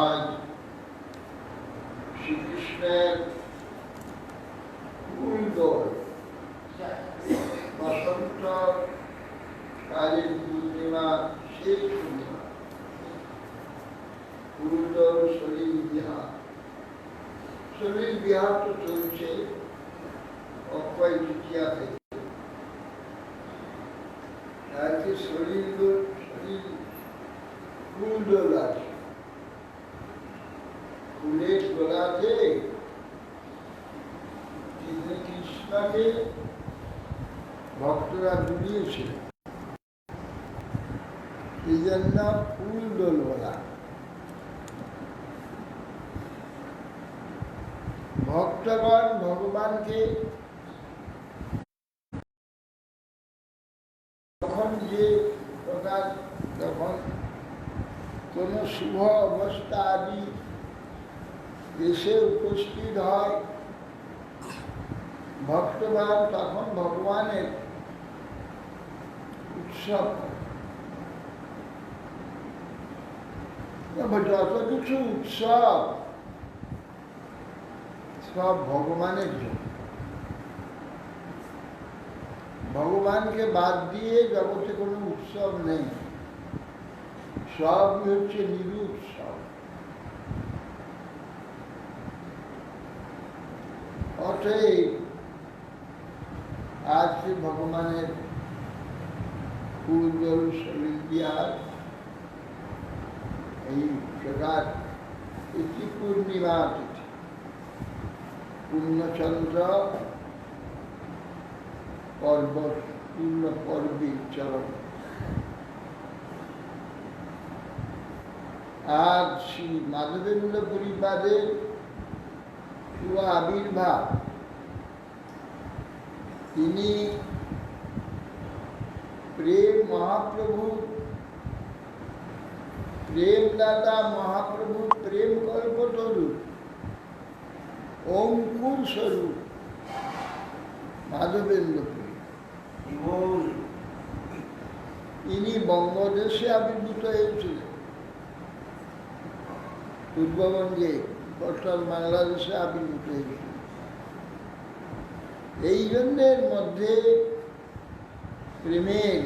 আজ শ্রীকৃষ্ণের ফুলদোল বসন্ত কালীর পূর্ণিমা শেষ পূর্ণিমা ফুলদোল শরীর বিহার তো চলছে অক্ষয় তৃতীয়া থেকে। আজকে শরীর ফুলদোল আছে, ফুলের গোলাতে কৃষ্ণকে ভক্তরা জুড়িয়েছিলেন, এই জন্য ফুল দোল বলা। ভক্তগণ ভগবানকে যখন যে প্রকার যখন কোন শুভ অবস্থা আদি দেশে উপস্থিত হয়, ভক্তগণ তখন ভগবানের উৎসব, যত কিছু উৎসব সব ভগবানের জন্য। ভগবানকে বাদ দিয়ে জগতে কোনো উৎসব নেই, সবই হচ্ছে নিরুৎসব। অতএব আজকে ভগবানের ফুলদোল শরীর বিহার এই প্রকার তিথি পূর্ণিমা তিথি, পূর্ণচন্দ্র পর্ব পূর্ণ পর্বী চরণ। আজ শ্রী মাধবেন্দ্র পরিবারের শুভ আবির্ভাব। তিনি প্রেম মহাপ্রভু, প্রেম দাদা মহাপ্রভু প্রেম কল্পতরু অঙ্কুর স্বরূপ মাধবেন্দ্রপুরী। তিনি বঙ্গদেশে আবির্ভূত হয়েছিলেন, পূর্ববঙ্গে বর্তমান বাংলাদেশে আবির্ভূত হয়েছিল। এই জন্যের মধ্যে প্রেমের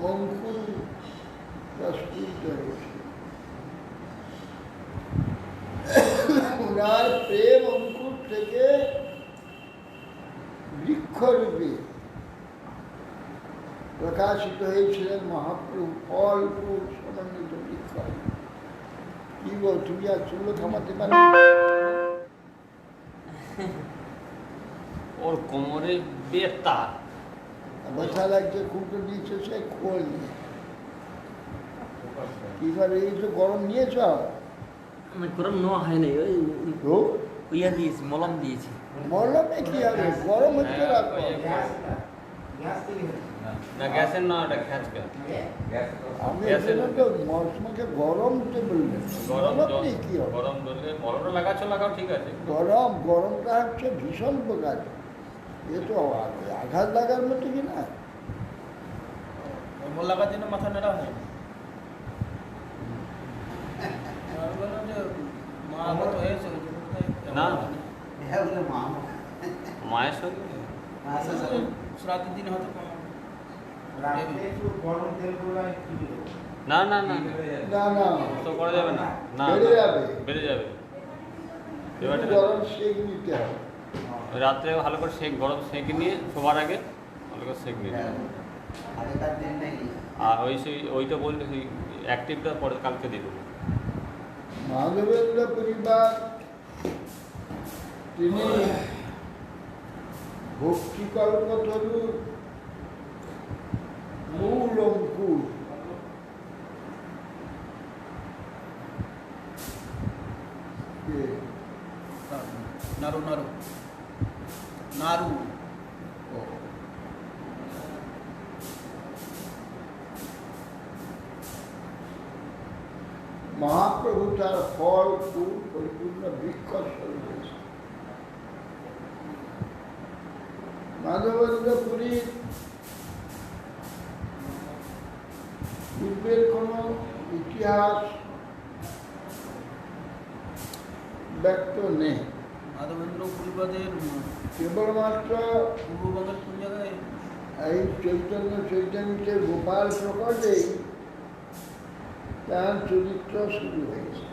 অঙ্কুর প্রস্ফুটিত হয়েছিল। ওনার প্রেম অঙ্কুর থেকে বৃক্ষরূপে প্রকাশিত হয়েছিলেন মহাপ্রভু, ফল ফুল সমন্বিত বৃক্ষ। কি বল, তুমি আর চুলো থামাতে পারো? ওর কোমরে বেতা ব্যথা লাগছে, খুঁটো দিয়েছে সে খোল নিয়ে। কি করে এই তো গরম নিয়েছ? গরম নেওয়া হয় নাই, ওই দিয়েছি, মলম দিয়েছি। মলমে কি হবে, গরম হচ্ছে রাখবো। না গ্যাসের না, ওটা খ্যাচকা। আমি তো মৌসুমকে গরম তো বললেন, গরম নেই কি হবে? গরম ধরলে মলমটা লাগাচ্ছ, লাগাও, ঠিক আছে। গরমটা হচ্ছে ভীষণ প্রকার, এ তো আঘাত লাগার মতো কি না। মল লাগার জন্য মাথা নেড়া হয়। মা হয়েছে না হ্যাঁ বলে মা মায়ের সঙ্গে আচ্ছা আচ্ছা শ্রাদ্ধের দিন হয়তো রাখলে একটু গরম তেল গুলো একটু না না না না না তো করা যাবে না না বেড়ে যাবে। বেড়ে যাবে একটু এবারে গরম সেক নিতে হবে। রাত্রে ভালো করে গরম সেঁকে নিয়ে শোবার আগে ভালো করে সেঁক নিয়ে হ্যাঁ আগেকার দিন নাকি আর ওইটা বললে সেই অ্যাক্টিভটা পরে কালকে দিয়ে দেবো মাধবেন্দ্র পরিবার তিনি ভক্তিকল্পতরুর মূল অঙ্কুর। কে? নাড়ু নাড়ু নাড়ু ও। মহাপ্রভু তার ফল ফুল পরিপূর্ণ বৃক্ষ স্বরূপ হয়েছে। মাধবেন্দ্র পুরীর পূর্বের কোন ইতিহাস ব্যক্ত নেই। মাধবেন্দ্র পরিবারের কেবলমাত্র পূর্ববঙ্গের কোন জায়গায় এই চৈতন্যে গোপাল প্রকটেই তার চরিত্র শুরু হয়েছে।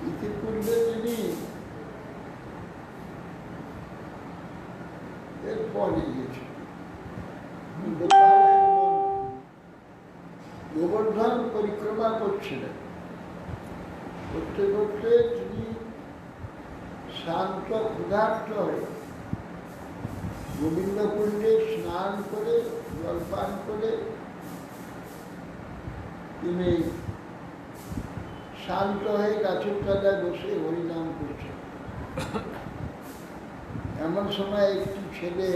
ইতিপূর্বে তিনি এরপরে গিয়েছেন গোবর্ধন পরিক্রমা করছিলেন। করতে করতে তিনি শান্ত ক্ষুধার্ত হয়ে গোবিন্দকুণ্ডে স্নান করে জলপান করে তিনি শান্ত হয়ে গাছের তলায় বসে হরিনাম করছেন। এমন সময় একটি ছেলে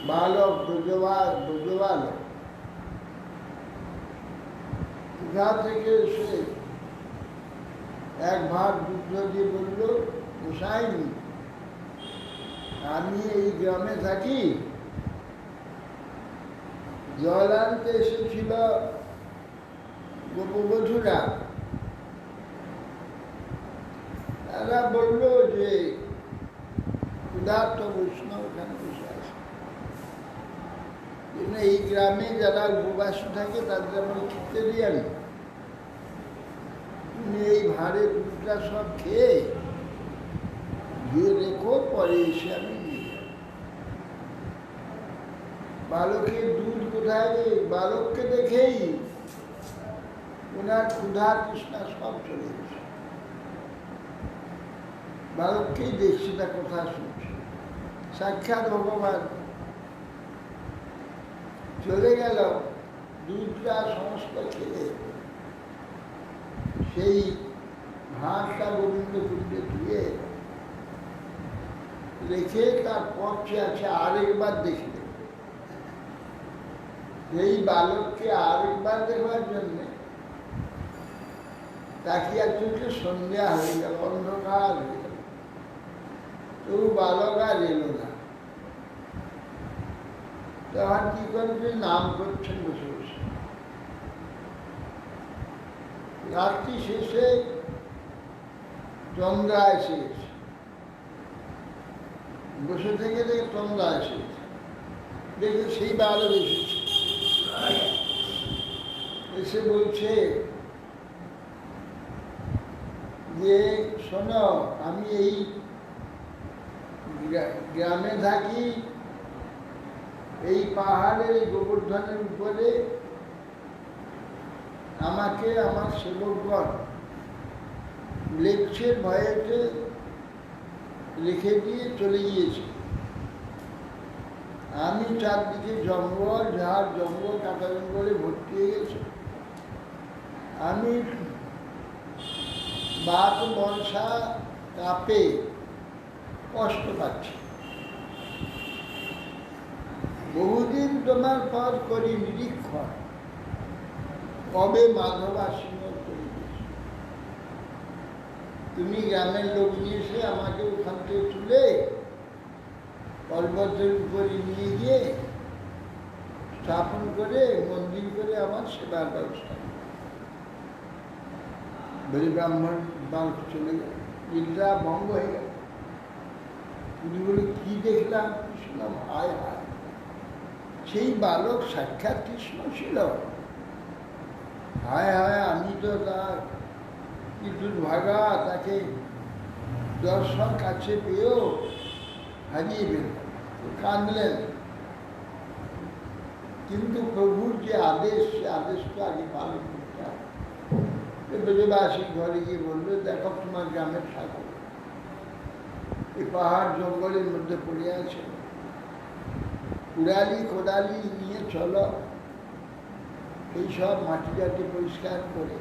বালক ব্রজবালক কোথা থেকে এসে এক ভাত দুধ দিয়ে বলল, গোসাইনি আমি এই গ্রামে থাকি, জল আনতে এসেছিল গোপবধূরা, তারা বলল যে ক্ষুধার্ত বৈষ্ণব ওখানে বসে আছে। এই গ্রামে যারা উপবাসী থাকে তাদের আমি খেতে দিয়ে আনি, তুমি এই ভাড়ে দুধটা সব খেয়ে দিয়ে রেখো, পরে এসে আমি নিয়ে যাব। বালকের দুধ কোথায় রে? বালককে দেখেই ওনার ক্ষুধা তৃষ্ণা সব চলে গেছে। বালককেই দেখছি না, কথা শুনছি, সাক্ষাৎ ভগবান। চলে গেল, দুধটা সমস্ত খেয়ে সেই ভাতটা গোবিন্দ কুণ্ডে ধুয়ে রেখে তার পথে আছে আরেকবার দেখলে। এই বালককে আরেকবার দেখবার জন্য তাকিয়ে চলছে, সন্ধ্যা হয়ে গেল, অন্ধকার হয়ে গেল, তবু বালক আর এলো না। তখন কি করবে? নাম করছেন বসে বসে। রাত্রি শেষে চন্দ্রা এসে গেছে, বসে থেকে দেখে চন্দ্রা এসে গেছে, দেখে সেই বালক এসেছে, এসে বলছে যে শোনো, আমি এই গ্রামে থাকি, এই পাহাড়ের গোবর্ধনের উপরে আমাকে আমার সেবকগণ লেপসের ভয়েতে রেখে দিয়ে চলে গিয়েছে। আমি চারদিকে জঙ্গল, ঝাড় জঙ্গল, কাটা জঙ্গলে ভর্তি হয়ে গেছে। আমি বাত মনসা কাঁপে কষ্ট পাচ্ছি। বহুদিন তোমার পর করি নিরীক্ষণ, কবে মাধব আসিন করিবে। তুমি গ্রামের লোক নিয়ে এসে আমাকে ওখান থেকে তুলে পর্বতের উপরে নিয়ে গিয়ে স্থাপন করে মন্দির করে আমার সেবার ব্যবস্থা। বলি ব্রাহ্মণ বালক চলে গেল, নিদ্রা ভঙ্গ হয়ে গেল। উনি বলে কি দেখলাম? কৃষ্ণ, হায় হায়, সেই বালক সাক্ষাৎ কৃষ্ণ ছিল। হায় হায়, আমি তো তার কি দুর্ভাগা, তাকে দর্শন কাছে পেয়েও হারিয়ে গেল। কাঁদলেন, কিন্তু প্রভুর যে আদেশ, সে আদেশটা আগে পালন করতে হবে। ব্রজবাসী ঘরে গিয়ে বললো, দেখো তোমার গ্রামের ঠাকুর এই পাহাড় জঙ্গলের মধ্যে পড়ে আছে, কুড়ালি কোদালি নিয়ে চলো, এইসব মাটি টাটি পরিষ্কার করে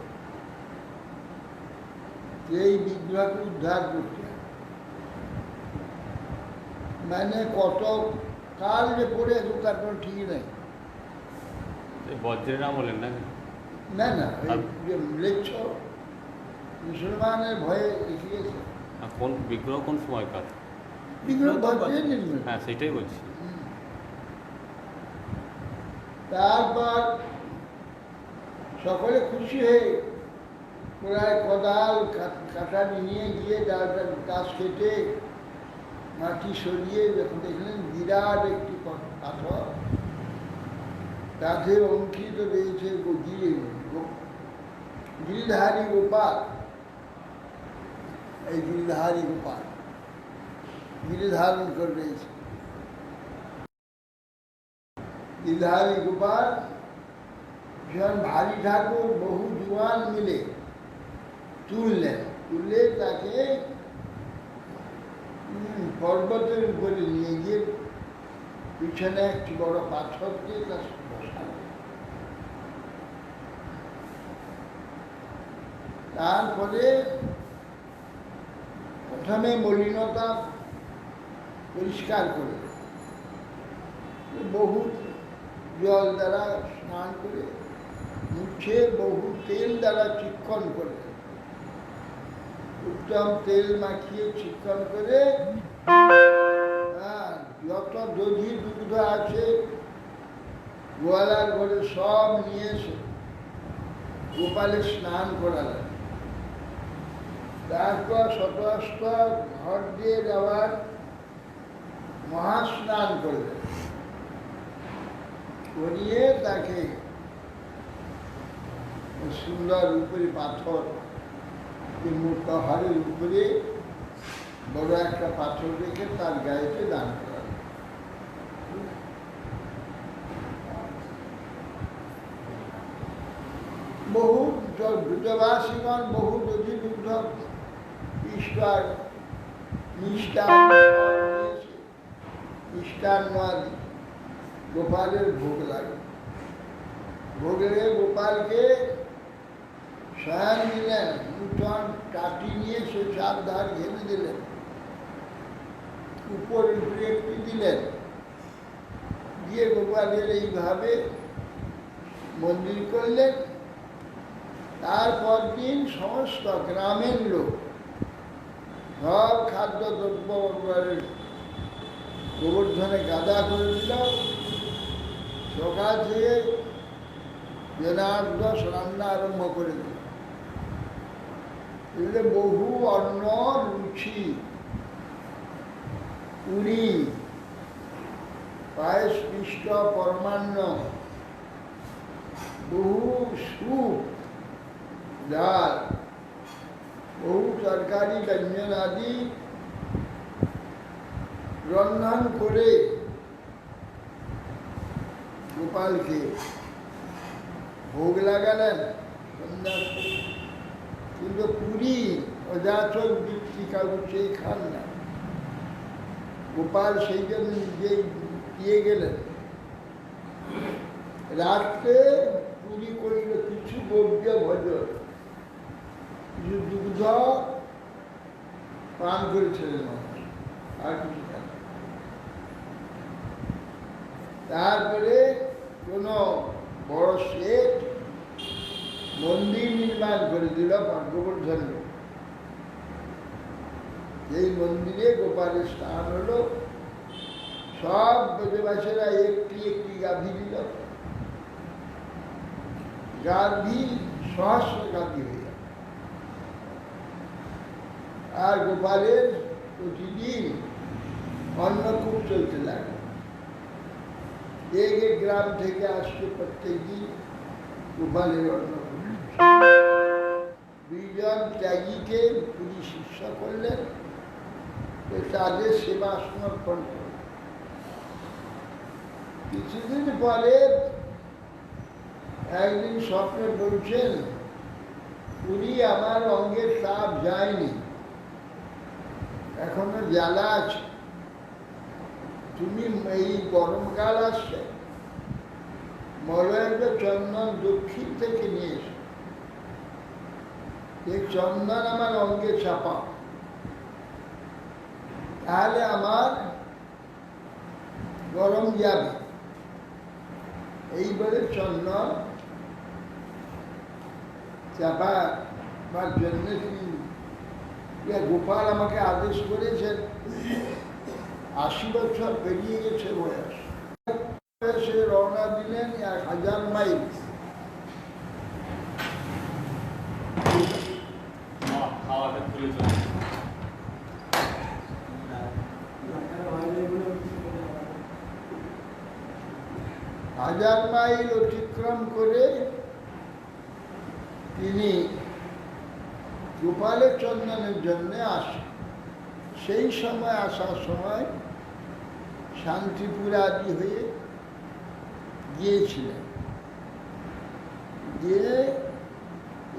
এই বিগ্রহকে উদ্ধার করতে হবে। মানে কত কাল যে পড়ে আছে তার কোনো ঠিক নেই। বজ্রের নাম বলেন না? না না, যে লেচ্ছ মুসলমানের ভয়ে রেখে গেছে। কোন বিগ্রহ কোন সময়কার? বিগ্রহ বজ্রের নির্মিত। হ্যাঁ, সেটাই বলছি। তারপর সকলে খুশি হয়ে প্রায় কোদাল কাটারি নিয়ে গিয়ে ডালটা গাছ কেটে মাটি সরিয়ে যখন দেখলেন বিরাট একটি পাথর, তাতে অঙ্কিত রয়েছে গিরিধারী গোপাল। এই গিরিধারী গোপাল গিরি ধারণ করে রয়েছে। গিরিধারী গোপাল ভীষণ ভারী ঠাকুর, বহু জোয়ান মিলে তুললেন, তুলে তাকে পর্বতের উপরে নিয়ে গিয়ে পিছনে একটি বড় পাথর দিয়ে তার বসালেন। তারপরে প্রথমে মলিনতা পরিষ্কার করে বহু জল দ্বারা স্নান করে, মুছে বহু তেল দ্বারা চিক্কণ করে, উত্তম তেল মাখিয়ে চিক্কণ করে যত দধি দুগ্ধ আছে গোয়ালার ঘরে সব নিয়ে এসে গোপালের স্নান করালেন। তারপর শতস্ত ঘর দিয়ে যাওয়ার মহাস্নান করলেন, করিয়ে তাকে সুন্দর উপরে পাথর, পাহাড়ের উপরে বড় একটা পাথর রেখে তার গায়েতে দান করালেন। বহু ব্রজবাসীগণ বহু দধি দুগ্ধ ঈশ্বর মিষ্টান্ন আদি গোপালের ভোগ লাগে। ভোগের গোপালকে শয়ন দিলেন, নূতন কাটি নিয়ে সে চার ধার ঘেরে দিলেন, উপর উপরে একটি দিলেন, দিয়ে গোপালের এইভাবে মন্দির করলেন। তারপর দিন সমস্ত গ্রামের লোক সব খাদ্য দ্রব্য গোবর্ধনে গাদা করে দিল। সকাল থেকে জনার্দশ রান্না আরম্ভ করে দিল। এগুলো বহু অন্ন, রুচি, পুরি, পায়েস, মিষ্ট, পরমান্ন, বহু স্যুপ, ডাল, বহু তরকারি, ব্যঞ্জন আদি রন্ধন করে গোপালকে ভোগ লাগালেন। কিন্তু পুরী অযাচক বৃত্তি কাগজ সেই খান না, গোপাল সেই জন্য নিজে দিয়ে গেলেন। রাত্রে পুরী করিল কিছু গব্য ভজন, কিছু দুগ্ধ পান করেছিলেন মানুষ, আর কিছু খান। তারপরে কোন বড় শেঠ মন্দির নির্মাণ করে দিল গোবর্ধন। এই মন্দিরে গোপালের স্থান হলো। সব ব্রজবাসীরা একটি একটি গাভী দিল, গাভী সহস্র গাভী হয়ে গেল। আর গোপালের প্রতিদিন অন্নকূট চলতে লাগে। এক এক গ্রাম থেকে আসছে প্রত্যেক দিন গোপালের অন্নকূট। দুইজন ত্যাগীকে পুরী শিষ্য করলেন, তাদের সেবা সমর্পণ করলেন। কিছুদিন পরে একদিন স্বপ্নে বলছেন, পুরী আমার অঙ্গের তাপ যায়নি, এখনো জ্বালা আছে, তুমি এই গরমকাল আসছে, মলয়ের চন্দন দক্ষিণ থেকে নিয়ে এসো, এই চন্দন আমার অঙ্গে চাপা, তাহলে আমার গরম যাবে। এইবারে চন্দন চাপার জন্য গোপাল আমাকে আদেশ করেছেন। 80 বছর পেরিয়ে গেছে বয়স, সে রওনা দিলেন 1000 মাইল। খাওয়াতে ভুলে চলে 1000 মাইল অতিক্রম করে তিনি গোপালের চন্দনের জন্য আসেন। সেই সময় আসার সময় শান্তিপুর আদি হয়ে গিয়েছিলেন, গিয়ে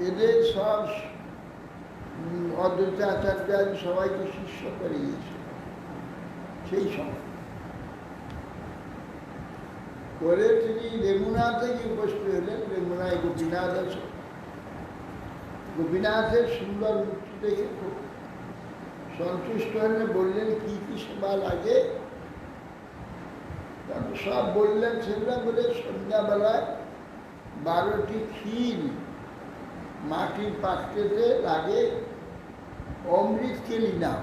এদের সব অদ্বৈত আচার্য আদি সবাইকে শিষ্য করে গিয়েছিল। সেই সময় করে তিনি রেমুনাথে গিয়ে উপস্থিত হলেন। রেমুনায় গোপীনাথ আছে, গোপীনাথের সুন্দর মূর্তি দেখে খুব সন্তুষ্ট হলেন, বললেন কি কি সেবা লাগে, তারপর সব বললেন। সেগুলো বলে সন্ধ্যাবেলায় 12টি ক্ষীর মাটির পাত্রেতে লাগে, অমৃত কেলি নাম।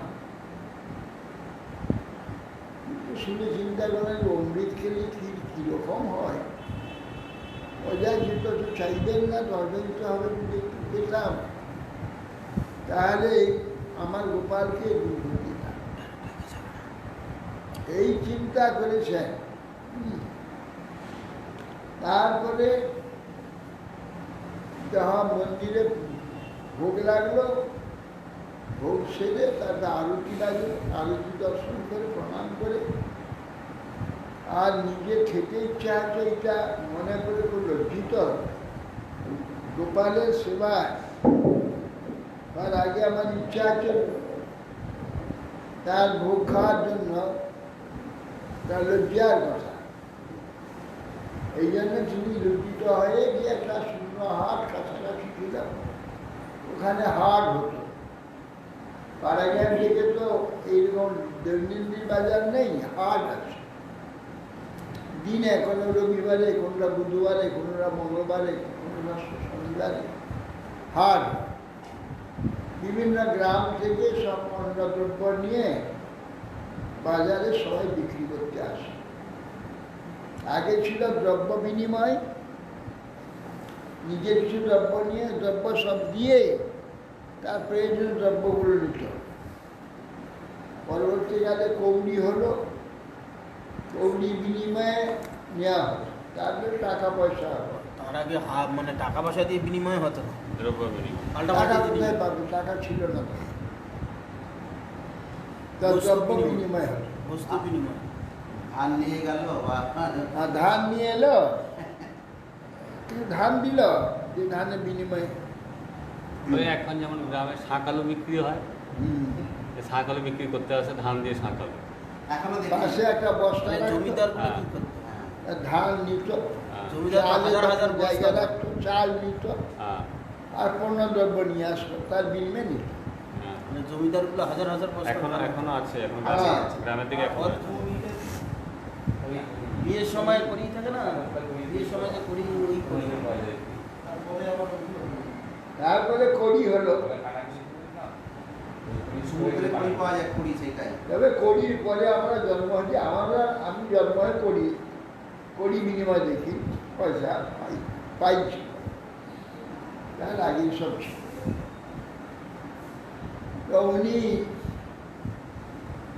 শুনে চিন্তা করেন অমৃত খেলে ক্ষীর কীরকম হয়, অজা যেটা তো চাইবেন না, দরকার দিতে হবে যদি একটু পেতাম, তাহলে আমার গোপালকে দুধ দিতাম। এই চিন্তা করেছেন। তারপরে যখন মন্দিরে ভোগ লাগলো, ভোগ সেরে তারপরে আরতি লাগলো, আরতি দর্শন করে প্রণাম করে আর নিজে খেতে ইচ্ছা আছে এটা মনে করে খুব লজ্জিত। গোপালের সেবায় তার আগে আমার ইচ্ছা আছে তার ভোগ খাওয়ার জন্য, তার লজ্জার কথা। এই জন্য তিনি লজ্জিত হয়ে গিয়ে একটা শূন্য হাট কাছাকাছি ছিল, ওখানে হাট হতো। পাড়াগ্রাম থেকে তো এইরকম দৈনন্দিন বাজার নেই, হাট আছে দিনে, কোনো রবিবারে, কোনটা বুধবারে, কোনটা মঙ্গলবারে, কোনটা শনিবারে হাট। বিভিন্ন গ্রাম থেকে সব পণ্যদ্রব্য নিয়ে বাজারে সবাই বিক্রি করতে আসে। আগে ছিল দ্রব্য বিনিময়, নিজের কিছু দ্রব্য নিয়ে দ্রব্য সব দিয়ে তার প্রয়োজনীয় দ্রব্যগুলো নিত। পরবর্তীকালে কৌড়ি হলো, কৌড়ি বিনিময়ে নেওয়া হলো, তারপরে টাকা পয়সা হলো। তার আগে মানে টাকা পয়সা দিয়ে বিনিময় হতো না, দ্রব্য বিনিময়। টাকা কোথায় পাবে, টাকা ছিল না, তার দ্রব্য বিনিময় হলো, বস্তু বিনিময়। ধান নিয়ে গেল বা আর ধান নিয়ে এলো, ধান দিল, যে ধানের বিনিময়ে ওই এখন যেমন গ্রামে শাক আলু বিক্রি হয়, শাক আলু বিক্রি করতে আসে ধান দিয়ে শাক আলু। এখনো পাশে একটা বস্তা মানে রাখতো, জমিদার ধান নিত, জমিদার হাজার হাজার জায়গা বস্তা রাখতো, চাল নিত হ্যাঁ আর পণ্যদ্রব্য নিয়ে আসতো, তার বিনিময়ে নিত। হ্যাঁ। মানে জমিদারগুলো হাজার হাজার বস্তা এখনো আছে, এখন হ্যাঁ। গ্রামের দিকে এখন আছে। বিয়ের সময় করি থাকে না, বিয়ের সময় যে করি ওই করি। তারপরে কড়ি হলো, সমুদ্রে কড়ি পাওয়া যায়, কড়ি সেটাই। তবে কড়ির পরে আমরা জন্ম হয়েছি, আমি জন্ম হয়ে কড়ি বিনিময় দেখি, পয়সা পাইছি, তার আগে সব ছিল। তো উনি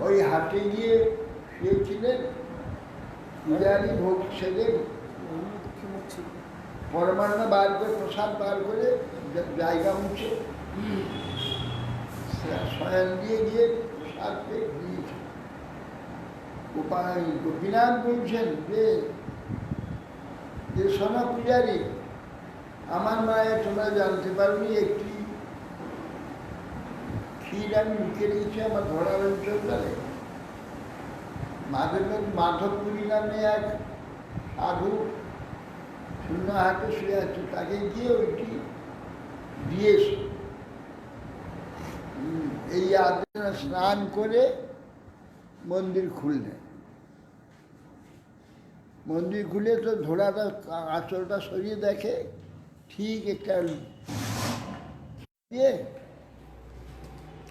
ওই হাটে গিয়ে শুয়েছিলেন, পূজারি ভোগ সেরে পরমান্ন বার করে, প্রসাদ বার করে জায়গা মুছে শয়ন দিয়ে গিয়ে প্রসাদ পেয়ে দিয়েছে। গোপীনাথ বলছেন যে সোনা পূজারি, আমার মায়ের তোমরা জানতে পারবি একটি ক্ষীর আমি লুকিয়ে রেখেছি আমার ধরার অঞ্চলে। মাধবপুরী নামে এক সাধু শূন্য হাতে শুয়ে আছে, তাকে গিয়ে ওইটি দিয়েছে। এই আদিনা স্নান করে মন্দির খুললেন। মন্দির খুলে তো ধরাটা আঁচলটা সরিয়ে দেখে, ঠিক একটা দিয়ে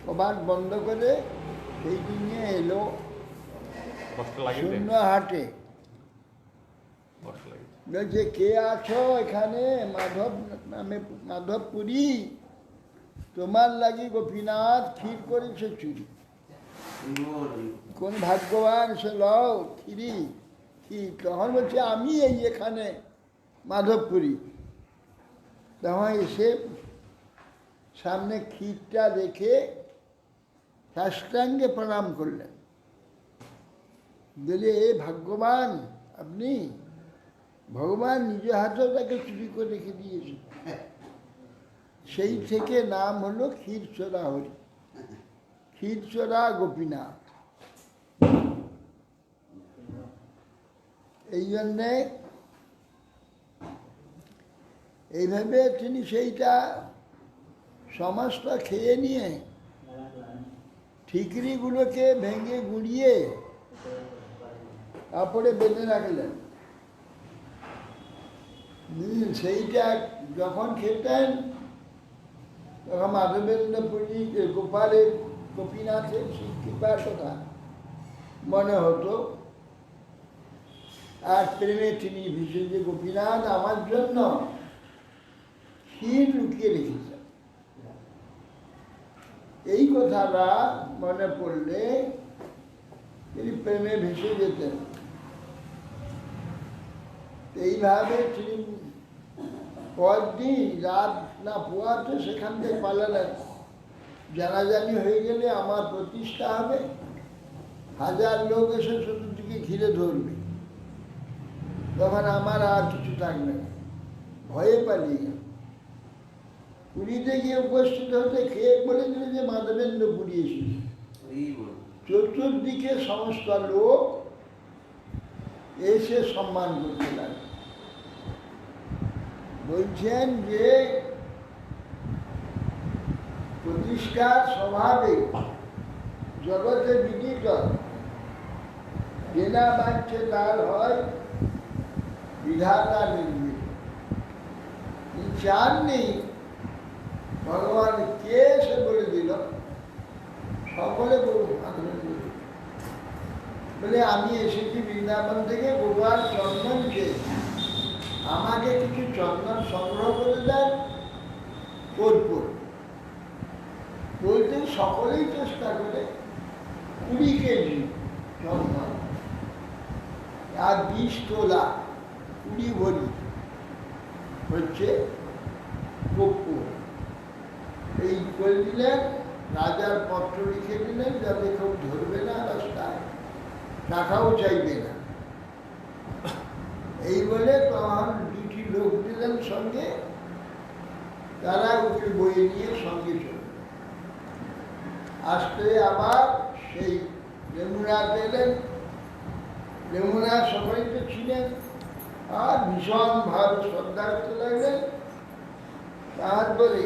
কবাট বন্ধ করে সেই দিনে এলো শূন্য হাটে। বলছে, কে আছো এখানে? মাধবপুরী, তোমার লাগি গোপীনাথ ক্ষীর করেছে চুরি। কোন ভাগ্যবান সে লও ক্ষীরি ক্ষীর। তখন বলছে, আমি এই এখানে মাধবপুরী। তখন এসে সামনে ক্ষীরটা রেখে সাষ্টাঙ্গে প্রণাম করলেন। বলে, ভাগ্যবান আপনি, ভগবান নিজে হাতেও তাকে চুরি করে রেখে দিয়েছে। সেই থেকে নাম হলো ক্ষীরচোরা হরি, ক্ষীরচোরা গোপীনাথ। এই জন্যে এইভাবে তিনি সেইটা সমস্ত খেয়ে নিয়ে ঠিকরিগুলোকে ভেঙে গুঁড়িয়ে কাপড়ে বেঁধে রাখলেন। সেইটা যখন খেতেন তখন মাধবেন্দ্রপুরী গোপালের গোপীনাথের কৃপার কথা মনে হতো। আর প্রেমে তিনি ভীষণ যে গোপীনাথ আমার জন্য ক্ষীর লুকিয়ে রেখেছেন। এই কথাটা মনে পড়লে তিনি প্রেমে ভেসে যেতেন। এইভাবে তিনি পরদিন রাত না পোয়াতে সেখান থেকে পালালেন। জানাজানি হয়ে গেলে আমার প্রতিষ্ঠা হবে, 1000 লোক এসে চতুর্দিকে ঘিরে ধরবে, তখন আমার আর কিছু থাকবে না। ভয়ে পালিয়ে গেল। পুরীতে গিয়ে উপস্থিত হতে খেয়ে বলে দিল যে মাধবেন্দ্রপুরী এসেছে। চতুর্দিকে সমস্ত লোক এসে সম্মান করতে লাগে। বলছেন যে প্রতিষ্ঠার স্বভাবে জগতে বিদিত, যেনা বাঞ্ছে তার হয় বিধাতা নির্মিত। চান নেই ভগবান কে সে বলে দিল, সকলে বলে আমি এসেছি বৃন্দাবন থেকে ভগবান চন্দনকে, আমাকে কিছু চন্দন সংগ্রহ করে দেন কর্পূর। বলতে সকলেই চেষ্টা করে 20 কেজি চন্দন আর 20 তোলা 20 ভরি হচ্ছে কর্পূর। এই করে দিলেন, রাজার পত্র লিখে দিলেন যাতে কেউ ধরবে না রাস্তায়, টাকাও চাইবে না। এই বলে তখন 2টি লোক দিলেন সঙ্গে, তারা ওকে বয়ে নিয়ে সঙ্গে চলবে। আসতে আবার সেই যমুনা পেলেন। যমুনা সবাই তো ছিলেন, আর ভীষণ ভাবে শ্রদ্ধা করতে লাগলেন। তারপরে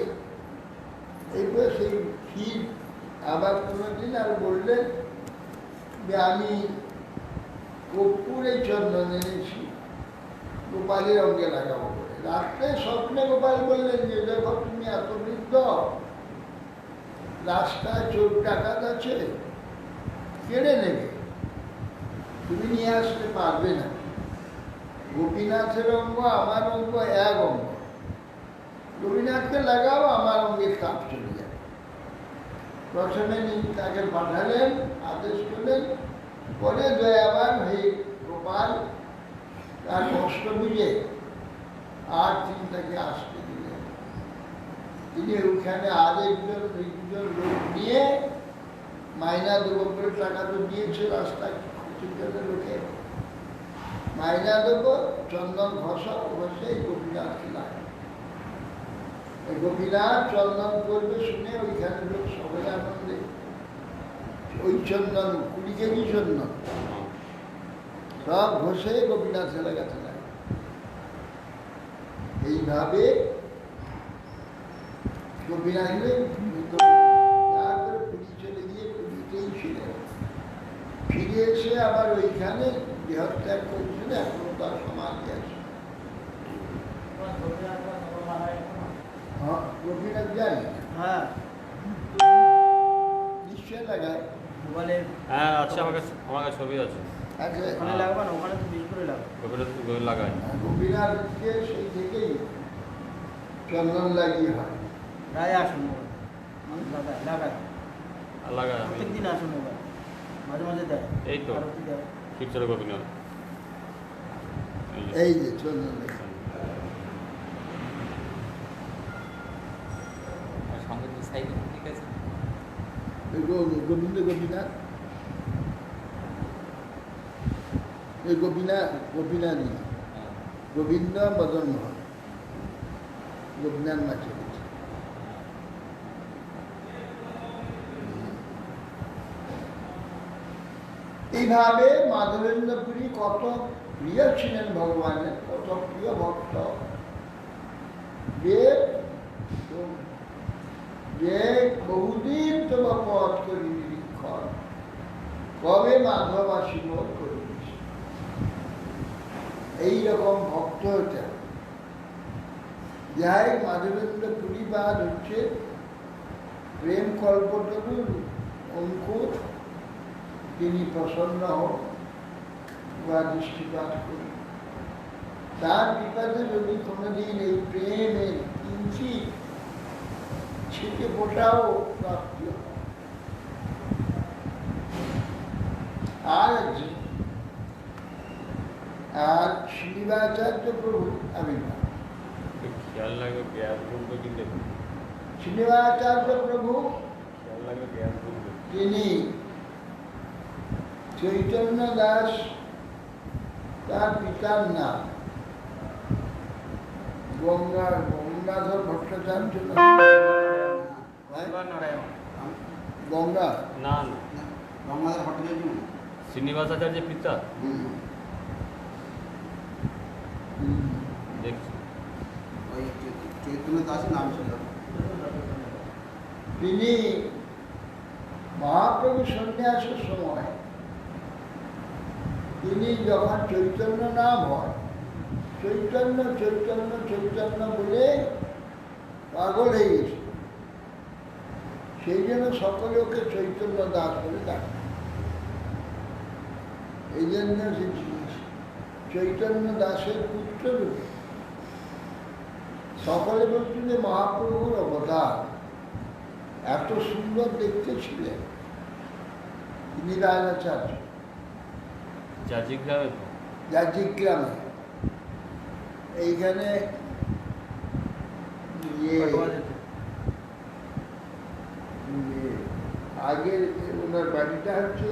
এইবার সেই ক্ষীর আবার কোনোদিন আর বললেন যে আমি কর্পূরে চন্দন এনেছি, গোপালের অঙ্গে লাগাবো বলে। রাত্রে স্বপ্নে গোপাল বললেন যে দেখো তুমি এত বৃদ্ধ, রাস্তায় চোর ডাকাত আছে, কেড়ে নেবে, তুমি নিয়ে আসতে পারবে না। গোপীনাথের অঙ্গ আমার অঙ্গ এক অঙ্গ, গোপীনাথকে লাগাও, আমার অঙ্গে কাপ চলে যাবে। প্রথমে তাকে পাঠালেন, আদেশ করলেন, পরে দয়াবান হয়ে গোপাল তার কষ্ট বুঝে আর তিনি তাকে আসতে দিলেন। তিনি ওখানে আরেকজন লোক নিয়ে মাইনা দেবো করে টাকা তো দিয়েছে রাস্তায় লোকে, মাইনা দেবো, চন্দন ঘষে গোপীনাথকে লাগে। গোপীনাথ চন্দন করবে শুনে ওইখানে লোক সবাই আনন্দে ওই চন্দন 20 কেজি চন্দন সব ঘষে গোপীনাথ লাগাতে লাগে। এইভাবে গোপীনাথ তারপরে পুরী চলে গিয়ে পুরীতেই ছিলেন। ফিরে এসে আবার ওইখানে দেহত্যাগ করেছিল, এখনো তার সমাধি আছে। গোপীনাথ জানি হ্যাঁ নিশ্চয় লাগায়। বলে হ্যাঁ আছে, আমার কাছে ছবি আছে। আচ্ছা, ওখানে লাগবে না, ওখানে তো বেশি করে লাগবে। লাগায় গোপীনাথকে সেই থেকেই চন্দন লাগিয়ে হয়। রায় আসুন লাগায় লাগায় লাগায় আমি প্রত্যেক দিন আসুন মোবাইল, মাঝে মাঝে দেয়। এই তো আরতি দেয়। খিচুড়ি গোপীনাথ এই যে চন্দন লেখা। সঙ্গে তো সাইকেল ঠিক আছে। গোবিন্দ গোপীনাথ, এই গোপীনাথ গোবিন্দ মদন মোহন, গোপীনাথ মাঝে এইভাবে মাধবেন্দ্রপুরী কত প্রিয় ছিলেন ভগবানের, কত প্রিয় ভক্ত, যে বহুদিন তোমার পথ করি নিরীক্ষণ, কবে মাধব আসিব করি। এইরকম ভক্ত হতে হবে। যাই মাধবেন্দ্র পুরীবাদ হচ্ছে প্রেম কল্পতরুর অঙ্কুর, তিনি প্রসন্ন হোক বা দৃষ্টিপাত করুন। তার কৃপাতে যদি কোনোদিন এই প্রেমের কিঞ্চিত ছিটে ফোটাও প্রাপ্তি হয়। আর শ্রীনিবাসাচার্য প্রভু আবির্ভাব। খেয়াল লাগবে গ্যাস বলবে কিন্তু শ্রীনিবাসাচার্য প্রভু খেয়াল লাগবে গ্যাস বলবে। তিনি চৈতন্য দাস, তার পিতার নাম গঙ্গাধর ভট্টাচার্য, গঙ্গা না না, গঙ্গাধর ভট্টাচার্য শ্রীনিবাসাচার্যের পিতা দেখছি। ওই চৈতন্য দাসের নাম ছিল। তিনি মহাপ্রভু সন্ন্যাসের সময় তিনি যখন চৈতন্য নাম হয়, চৈতন্য চৈতন্য চৈতন্য বলে পাগল হয়ে গেছে। সেই জন্য সকলে ওকে চৈতন্য দাস বলে ডাকে। এই জন্য সে চৈতন্য দাসের পুত্র রূপে সকলে বলছেন যে মহাপ্রভুর অবতার। এত সুন্দর দেখতে ছিলেন তিনি রাজাচার্য, জাজি গ্রামে তো গ্রামে। এইখানে আগের ওনার বাড়িটা হচ্ছে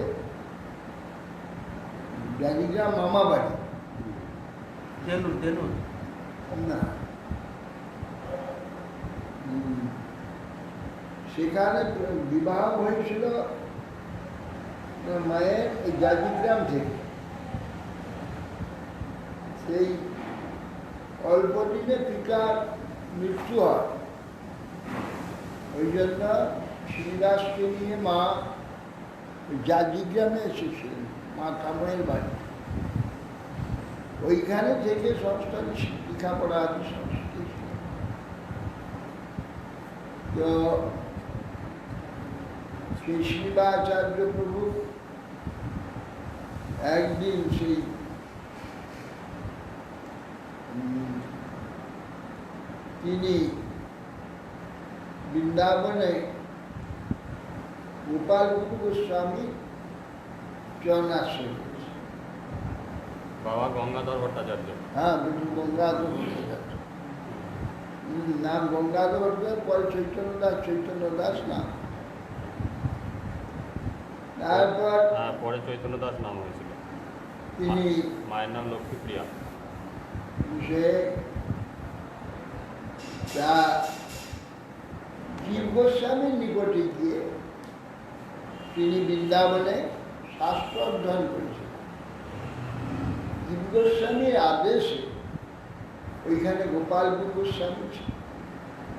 জাজিগ্রাম মামা বাড়ি না, সেখানে বিবাহ হয়েছিল মায়ের এই জাজিগ্রাম থেকে। সেই অল্প দিনে পিতার মৃত্যু হয়, ওই জন্য শ্রীদাসকে নিয়ে মা জাজিগ্রামে এসেছিলেন, মা কামড়ের বাড়ি। ওইখানে থেকে সংস্থান লেখাপড়া আদি সংস্কৃতি। তো শ্রী শিবাচার্য প্রভু একদিন সেই তিনি বৃন্দাবনে গোপাল গুরু গোস্বামী চরণাশ্রয় করেছে। বাবা গঙ্গাধর ভট্টাচার্য। হ্যাঁ, বিষ্ণু গঙ্গাধর ভট্টাচার্য। নাম গঙ্গাধর ভট্টাচার্য, পরে চৈতন্য দাস নাম। তারপর পরে চৈতন্য দাস নাম হয়েছিল। তিনি মায়ের নাম লক্ষ্মীপ্রিয়া। সে তা জীব গোস্বামীর নিকটে গিয়ে তিনি বৃন্দাবনে শাস্ত্র অধ্যয়ন করেছেন। জীব গোস্বামীর আদেশে ওইখানে গোপাল গুরু গোস্বামী ছিল।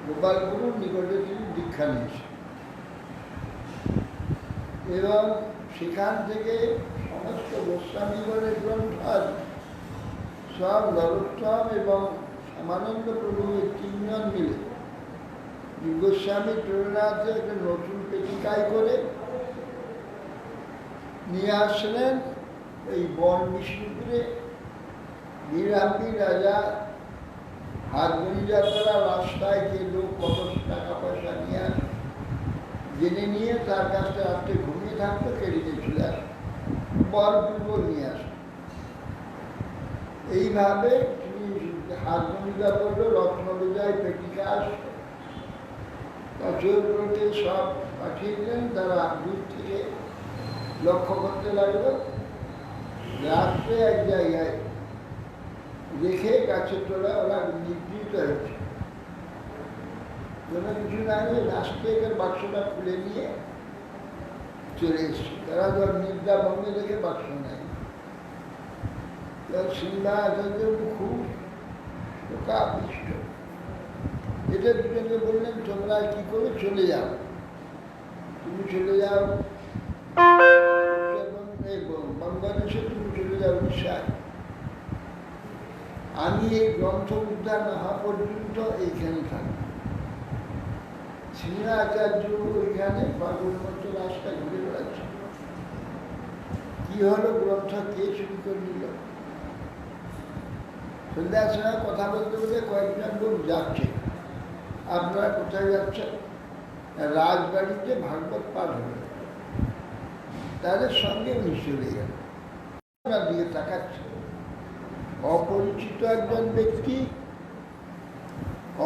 গোপাল গুরুর নিকটে তিনি দীক্ষা নিয়েছেন এবং সেখান থেকে সমস্ত গোস্বামীগণের গ্রন্থ আছে। সব নরোত্তম এবং শ্যামানন্দ প্রভু এই তিনজন মিলে গোস্বামী প্রেরণাতে একটা নতুন পেটিকায় করে নিয়ে আসলেন এই বন বিষ্ণুপুরে। বীরাম্বী রাজা হাতগড়ি যাত্রা রাস্তায় যে লোক কত টাকা পয়সা নিয়ে আসে জেনে নিয়ে তার কাছে রাত্রে ঘুমিয়ে থাকতো, কেড়ে নিয়ে চলে আসে, বরপূর্ব নিয়ে আসে। এইভাবে তিনি হাতগড়িটা করলো, রত্নবিজয় পেটিকা আসলো, চোরগুলোকে সব পাঠিয়ে দিলেন। তারা দূর থেকে লক্ষ্য করতে লাগলো। রাত্রে এক জায়গায় রেখে গাছের তোলা ওরা নিবৃত হয়েছে। কোনো কিছু না হলে রাষ্ট্রের বাক্সটা খুলে নিয়ে চলে এসছে। তারা ধর নিদ্রা ভঙ্গে রেখে বাক্স নেয়। সিংহাচার্য খুব শোকাবিষ্ট। এটা দুজনকে বললেন, তোমরা কি করে চলে যাও, তুমি চলে যাও বাংলাদেশে, তুমি চলে যাও উড়িষ্যায়। আমি এই গ্রন্থ উদ্ধার না হওয়া পর্যন্ত এইখানে থাকবো। সিংহাচার্য ওইখানে পাগল মতো রাস্তা ঘুরে বেড়াচ্ছে। কি হলো, গ্রন্থ কে চুরি করে নিল? সন্ধ্যার সময় কথা বলতে বলতে কয়েকজন লোক যাচ্ছে। আপনারা কোথায় যাচ্ছেন? রাজবাড়িতে ভাগবত পাঠ হবে। তাদের সঙ্গে উনি চলে গেল। ওনার দিকে তাকাচ্ছে। অপরিচিত একজন ব্যক্তি,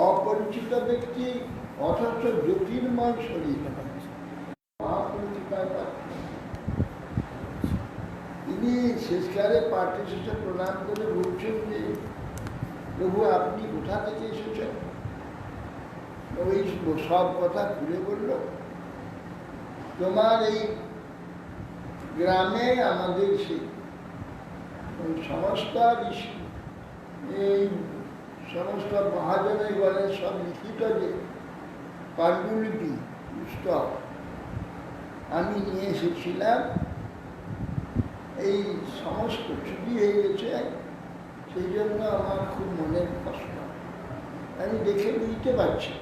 অপরিচিত ব্যক্তি, অথচ জ্যোতির্ময় শরীর, মহাপরিচিত। তিনি শেষকালে পার্টি শেষে প্রণাম করে বলছেন যে, প্রভু আপনি কোথা থেকে এসেছেন? ওই সব কথা খুলে বলল। তোমার এই গ্রামে আমাদের সেই সমস্ত এই সমস্ত মহাজনের গলে সব লিখিত যে পাণ্ডুলিপি পুস্তক আমি নিয়ে এসেছিলাম, এই সমস্ত চুরি হয়ে গেছে, সেই জন্য আমার খুব মনের কষ্ট, আমি দেখে বুঝতে পারছি।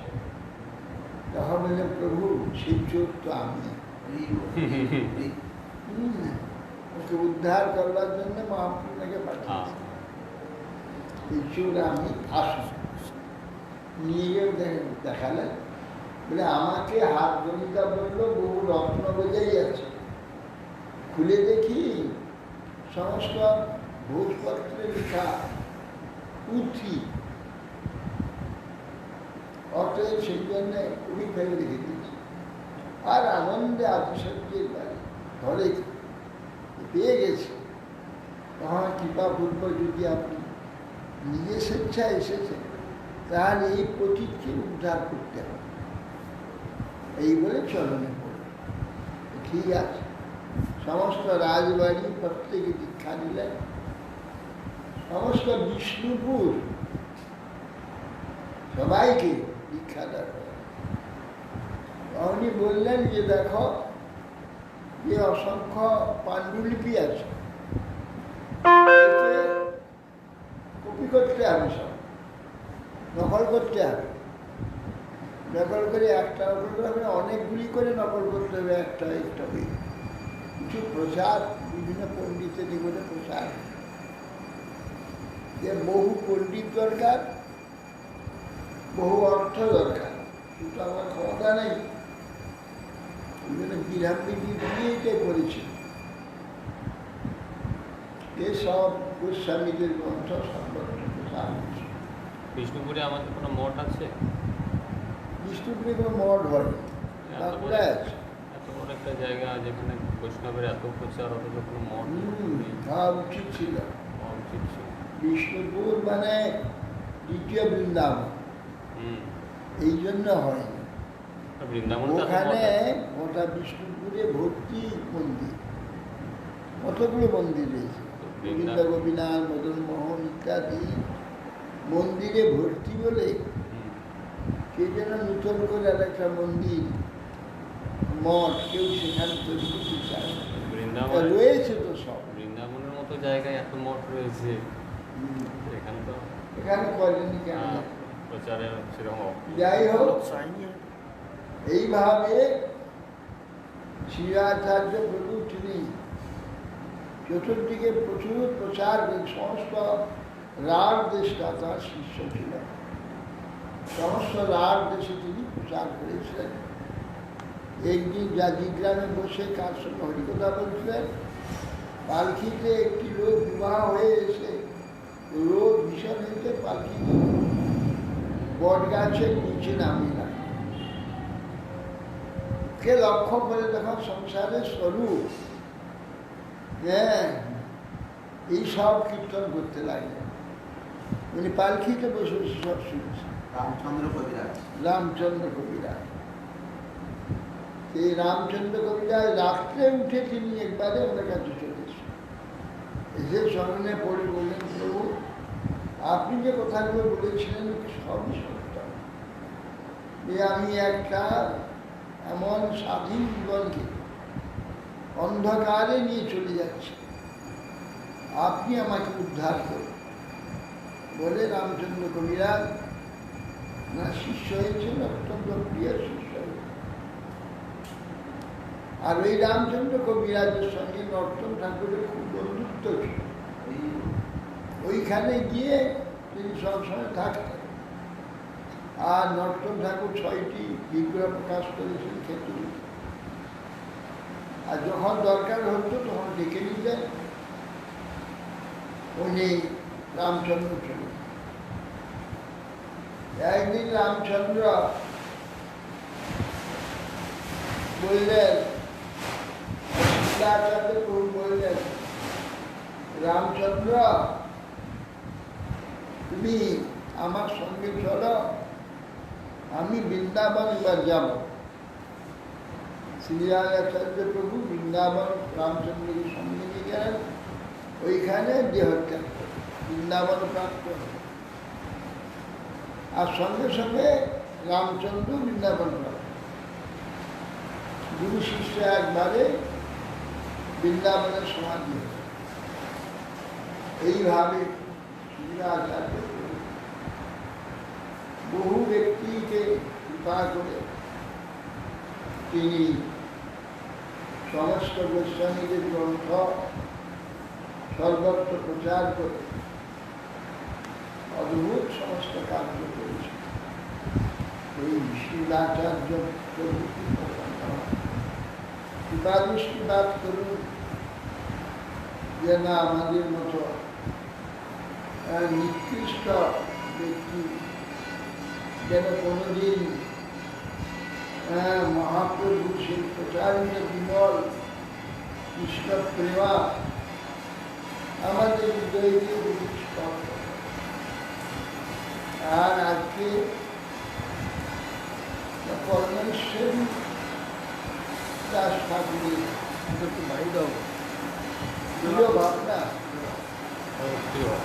তখন বললেন, প্রভু সেই চোর তো আমি। ওকে উদ্ধার করবার জন্য মহাপ্রভুকে পাঠিয়েছি। এই চোর আমি। আসুন, নিয়ে গিয়ে দেখালেন। বলে আমাকে হাত গণিতা বললো, বহু রত্ন বোঝাই আছে। খুলে দেখি সমস্ত ভোজপত্রে লেখা পুঁথি। অতএব সেই জন্য উনি ফেলে রেখে দিয়েছি। আর আনন্দে আতিশয্যের বাড়ি ঘরে পেয়ে গেছে। তখন কৃপা পূর্ব যদি আপনি নিজে স্বেচ্ছায় এসেছেন, তাহলে এই পথিককে উদ্ধার করতে হবে। এই বলে চরণে পড়ল। ঠিক আছে, সমস্ত রাজবাড়ি প্রত্যেকে দীক্ষা নিলেন। সমস্ত বিষ্ণুপুর সবাইকে দীক্ষা দেওয়া। উনি বললেন যে, দেখো যে অসংখ্য পাণ্ডুলিপি আছে, কপি করতে হবে, সব নকল করতে হবে। নকল করে একটা নকল করে হবে, অনেকগুলি করে নকল করতে হবে, একটা একটা হয়ে। কিছু প্রচার, বিভিন্ন পণ্ডিতের জীবনে প্রচার, যে বহু পণ্ডিত দরকার, বহু অর্থ দরকার, কিন্তু আমার ক্ষমতা নেই। ওই জন্য বিরামবিধি দিয়ে এটাই করেছিল। এসব গোস্বামীদের গ্রন্থ সর্বত্র প্রচার হচ্ছে। বিষ্ণুপুরে আমাদের কোনো মঠ আছে? বিষ্ণুপুরে কোনো মঠ হয় এত বাঁকুড়ায় আছে। এত বড় একটা জায়গা যেখানে বৈষ্ণবের এত প্রচার, অথচ কোনো মঠ নেই। হওয়া উচিত ছিল। হওয়া উচিত ছিল। বিষ্ণুপুর মানে দ্বিতীয় বৃন্দাবন, হুম। এই জন্য হয়নি। আর বৃন্দাবনে তো এত ওখানে মঠ আছে। গোটা বিষ্ণুপুরে ভর্তি মন্দির, কতগুলো মন্দির রয়েছে, গোবিন্দ গোপীনাথ, মদন মোহন ইত্যাদি মন্দিরে ভর্তি বলে হুম। সেই জন্য নূতন করে আর একটা মন্দির মঠ কেউ সেখানে তৈরি করতে চায় না। তা বৃন্দাবন রয়েছে তো সব, বৃন্দাবনের মতো জায়গায় এত মঠ রয়েছে, এখানে তো এখানে করেনি কেন জানি না। প্রচারের সেরকম যাই হোক, চাইনি আর। এইভাবে শ্রীরাচার্য প্রভু তিনি চতুর্দিকে প্রচুর প্রচার করেন। সমস্ত রাঢ় দেশটা তার শিষ্য ছিলেন, সমস্ত রাঢ় দেশে তিনি প্রচার করেছিলেন। একদিন জাজিগ্রামে বসে কার সঙ্গে হরিকথা বলছিলেন, পালকিতে একটি লোক বিবাহ হয়ে এসে রোদ ভীষণ হয়েছে, পালকি বট গাছের নিচে নামিয়ে রাখে। কে লক্ষ্য করে দেখো সংসারের স্বরূপ, হ্যাঁ, এই সব কীর্তন করতে লাগলেন। উনি পালকিতে বসে বসে সব শুনছে। রামচন্দ্র কবিরাজ। রামচন্দ্র কবিরাজ, এই রামচন্দ্র কবিরাজ রাত্রে উঠে তিনি একবারে ওনার কাছে চলে এসেছেন। এসে স্মরণে পড়ে বললেন, প্রভু আপনি যে কথাগুলো বলেছিলেন সবই সত্য। আমি একটা এমন স্বাধীন জীবনকে অন্ধকারে নিয়ে চলে যাচ্ছি, আপনি আমাকে উদ্ধার করুন। বলে রামচন্দ্র কবিরাজ না শিষ্য হয়েছিল, অত্যন্ত প্রিয় শিষ্য হয়েছে। আর ওই রামচন্দ্র কবিরাজের সঙ্গে নর্তন ঠাকুরের খুব বন্ধুত্ব ছিল। ওইখানে গিয়ে তিনি সবসময় থাকতেন। আর নর্তন ঠাকুর 6টি বিগ্রহ প্রকাশ করেছেন খেতুরি। আর যখন দরকার হতো তখন ডেকে নিতেন, উনি রামচন্দ্র চলে। একদিন রামচন্দ্র বললেন, প্রভু বললেন, রামচন্দ্র তুমি আমার সঙ্গে চলো, আমি বৃন্দাবন এবার যাব। শ্রীরাচার্য প্রভু বৃন্দাবন রামচন্দ্রকে সঙ্গে নিয়ে গেলেন। ওইখানে দেহত্যাগ করে বৃন্দাবন প্রাপ্ত হল। আর সঙ্গে সঙ্গে রামচন্দ্র বৃন্দাবন প্রাপ্ত। গুরু শিষ্য একবারে বৃন্দাবনের সমাধি হল। এইভাবে শ্রীরাচার্য বহু ব্যক্তিকে কৃপা করে তিনি সমস্ত গোস্বামীদের গ্রন্থ সর্বত্র প্রচার করে অদ্ভুত সমস্ত কার্য করেছে। এই শ্রীরাচার্য কৃপাদৃষ্টিপাত করুন, যে না আমাদের মতো নিকৃষ্ট ব্যক্তি যেন কোনোদিন মহাপ্রভু সেই প্রচারিত বিমল কৃষ্ণ প্রেমা আমাদের হৃদয়কে প্রতিষ্ঠা করে। আর আজকে পরমেশ্বরী দাস ঠাকুরের বাড়ি দাও প্রিয় ভাবনা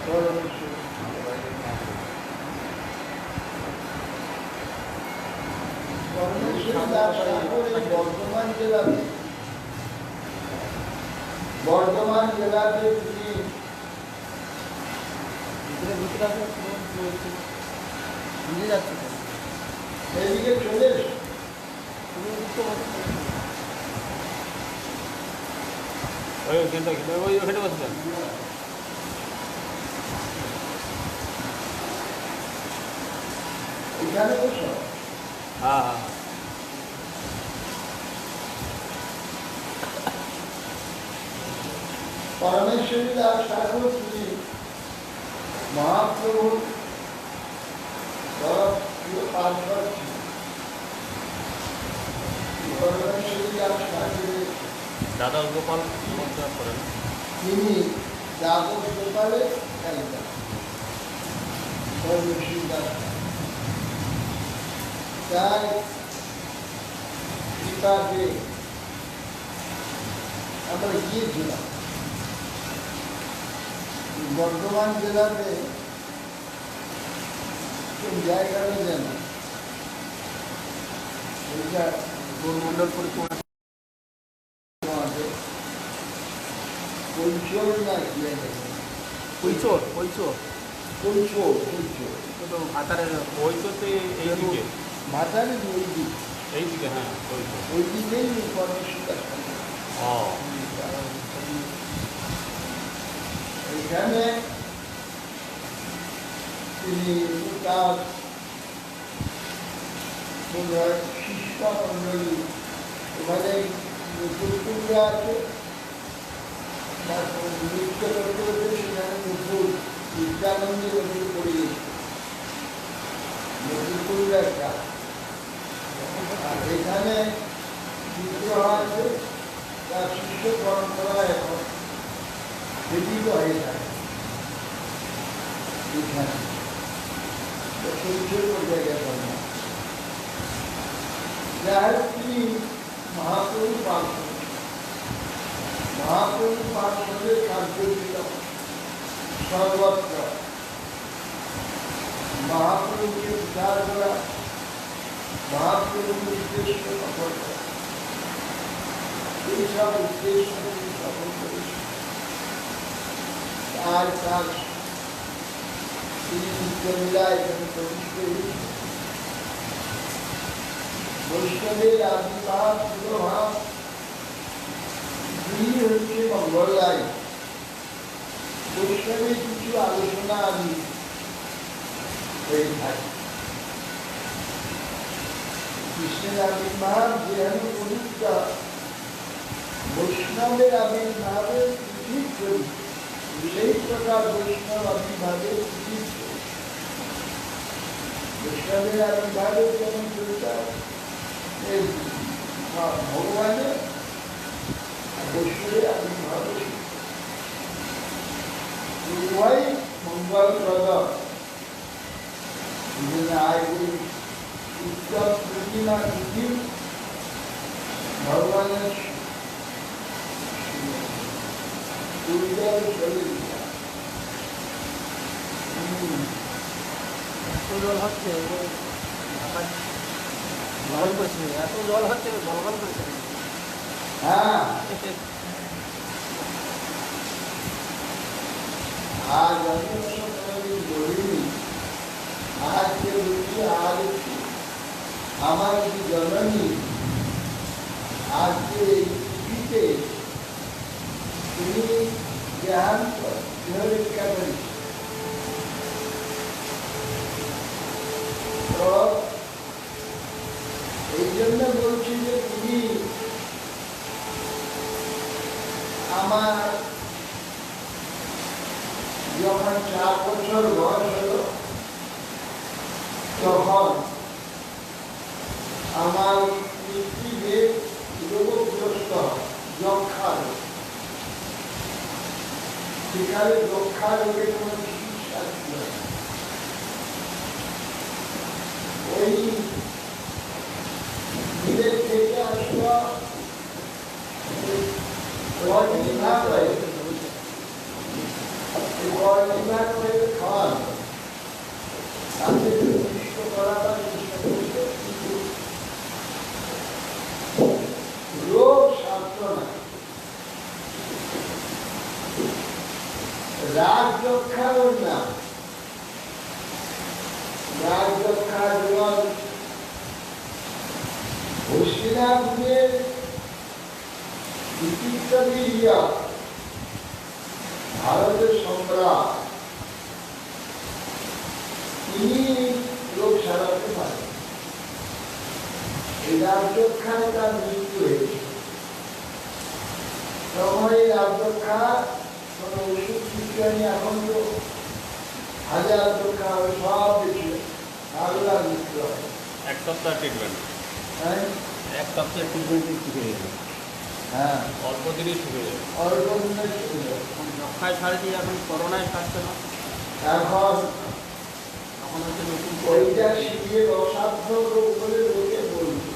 পরমেশ্বরী পরমেশ্বরী দাস ঠাকুরের বর্ধমান জেলাতে তিনি বুঝে যাচ্ছে তো। এদিকে চলে এসো। ওখানে বসবেন। এখানে বসো। হ্যাঁ হ্যাঁ। परमेश्वरी दास ठाकुर श्री महाप्रभु पार्षद परमेश्वरी दास ठाकुर দাদা গোপাল মন্ত্রণালয় করেন। তিনি দ্বাদশ গোপালে একজন परमेश्वरी दास তাই কৃপাতে আমরা গিয়েছিলাম বর্ধমান জেলাতে কোন জায়গাটা যেন ওইটা গৌরমণ্ডল পরিক্রমা কৈশোর না কি কৈচোর কৈচোর কৈশোর কৈশোর তো ভাতারের ওই তো এইদিকে মাথারে ওই দিক এইদিকে, হ্যাঁ ওই তো। ওই দিকেই পরমেশ্বর ও এখানে তিনি তার শিষ্য মন্ডলী ওখানে নতুনরা আছে তারপর নৃত্য করতে করতে সেখানে নতুন বিদ্যানন্দের ওপরে পড়ে গেছে নতুনরা একটা আর এখানে বিগ্রহ আছে তার শিষ্য পরম্পরা এখন বেদিত হয়ে থাকে এখানে পরিচয় করে জায়গা না যার তিনি মহাপ্রভু পার্শ্বদ মহাপ্রভু পার্শ্বদের কার্য ছিল সর্বত্র মহাপ্রভুকে উদ্ধার করা মহাপ্রভুর উদ্দেশ্য সফল করা এইসব উদ্দেশ্য সফল করেছে আর কাজ তিনি নিত্যলীলা এখানে প্রবেশ করেছেন বৈষ্ণবের আবির্ভাব পুরোভাব দুই হচ্ছে মঙ্গল লাইন বৈষ্ণবের কিছু আলোচনা আমি হয়ে থাকি কৃষ্ণের আবির্ভাব যেহেতু পবিত্র বৈষ্ণবের আবির্ভাবের ঠিক চরিত্র সেই প্রকার বৈষ্ণব আবির্ভাবের ঠিক বৈষ্ণবের আবির্ভাবের যেমন চরিত্র ভগবানের বৈষ্ণবের আবির্ভাব উভয় মঙ্গলপ্রদ উত্তর পূর্ণিমা তিথি ভগবানের উজ্জ্বল শরীর এত জল হচ্ছে জল করছে এত জল হচ্ছে গলগল করছে হ্যাঁ আজ আমি বলিনি আজকে বলছি আজ আমার যে জননী আজকে এই পৃথিবীতে তিনি জ্ঞান ভিক্ষা করেছেন তো এই জন্য বলছি যে তিনি আমার যখন 4 বছর বয়স হল তখন আমার পিতৃদেব রোগগ্রস্ত যক্ষা রোগ সেখানে যক্ষা রোগের কোনো চিকিৎসা ছিল না ওই বিদেশ থেকে আসলো বিভাগ হয়ে খাওয়ান তাদের সুস্থ করাবার চেষ্টা করছে রোগ সারত না রাজযক্ষার নাম রাজযক্ষা জীবন হস্তিনাপুরের বিচিত্রবীর্য ভারতের সম্রাট তিনি রোগ সারাতে পারেন এই রাজযক্ষায় তার মৃত্যু হয়েছে তখন এই রাজযক্ষা কোনো ওষুধ বিজ্ঞানী এখন তো হাজার টাকা সব বেশি আলাদা বিক্রি হয়। এক সপ্তাহ ট্রিটমেন্ট, হ্যাঁ এক সপ্তাহে ট্রিটমেন্টে ঠিক হয়ে যাবে। হ্যাঁ অল্প দিনই ঠিক হয়ে যাবে। অল্প দিনে চলে যায়। যক্ষায় ছাড়ে দিয়ে এখন করোনায় ছাড়ছে না, এখন তখন হচ্ছে নতুন করে ওইটা শিখিয়ে অসাধ্য রোগ বলে লোকে বলবে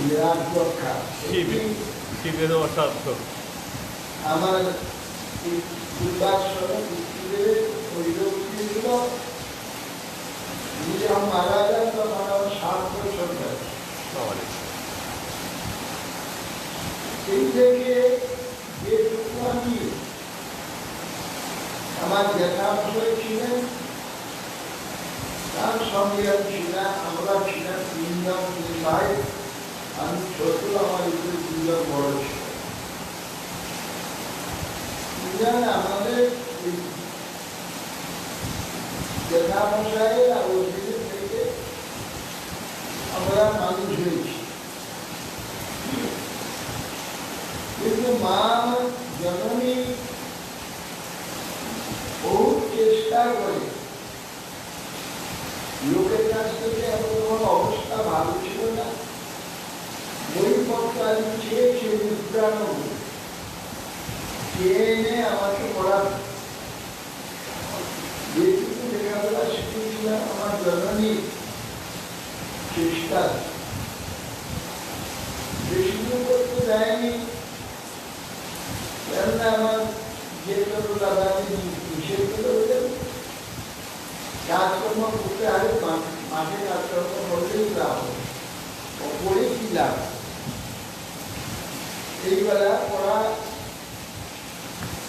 বিরাট রক্ষা। শিবের অসাধ্য। আমার পূর্বাশ্রমে পৃথিবীর ওই লোকটি ছিল, নিজে মারা যান তখন আমার 7 বছর বয়স। সেই থেকে যেটুকু আমি আমার জ্ঞাতামশাই ছিলেন, তার সঙ্গে আমি ছিলাম, আমরা ছিলাম 3 জন 3 ভাই। আমি ছোট, আমার উপরে 2 জন বড় ছিল। আমাদের জ্ঞাতামশাই আর ওদের থেকে আমরা মানুষ হয়েছি। কিন্তু মা জননী বহু চেষ্টা করে, লোকের কাছ থেকে এমন অবস্থা ভালো ছিল না, বইপত্র আমি চেয়েছি মুদ্রানো চেয়ে এনে আমাকে পড়ার যেটুকু লেখাপড়া শিখেছিলাম আমার জননী চেষ্টা, বেশি দূর করতে দেয়নি। কেননা আমার যেগুলো দাদা নিষেধ করে ওদের কাজকর্ম করতে হবে, মাঠে কাজকর্ম করলেই লাভ, পড়ে কি লাভ। এইবেলা পড়া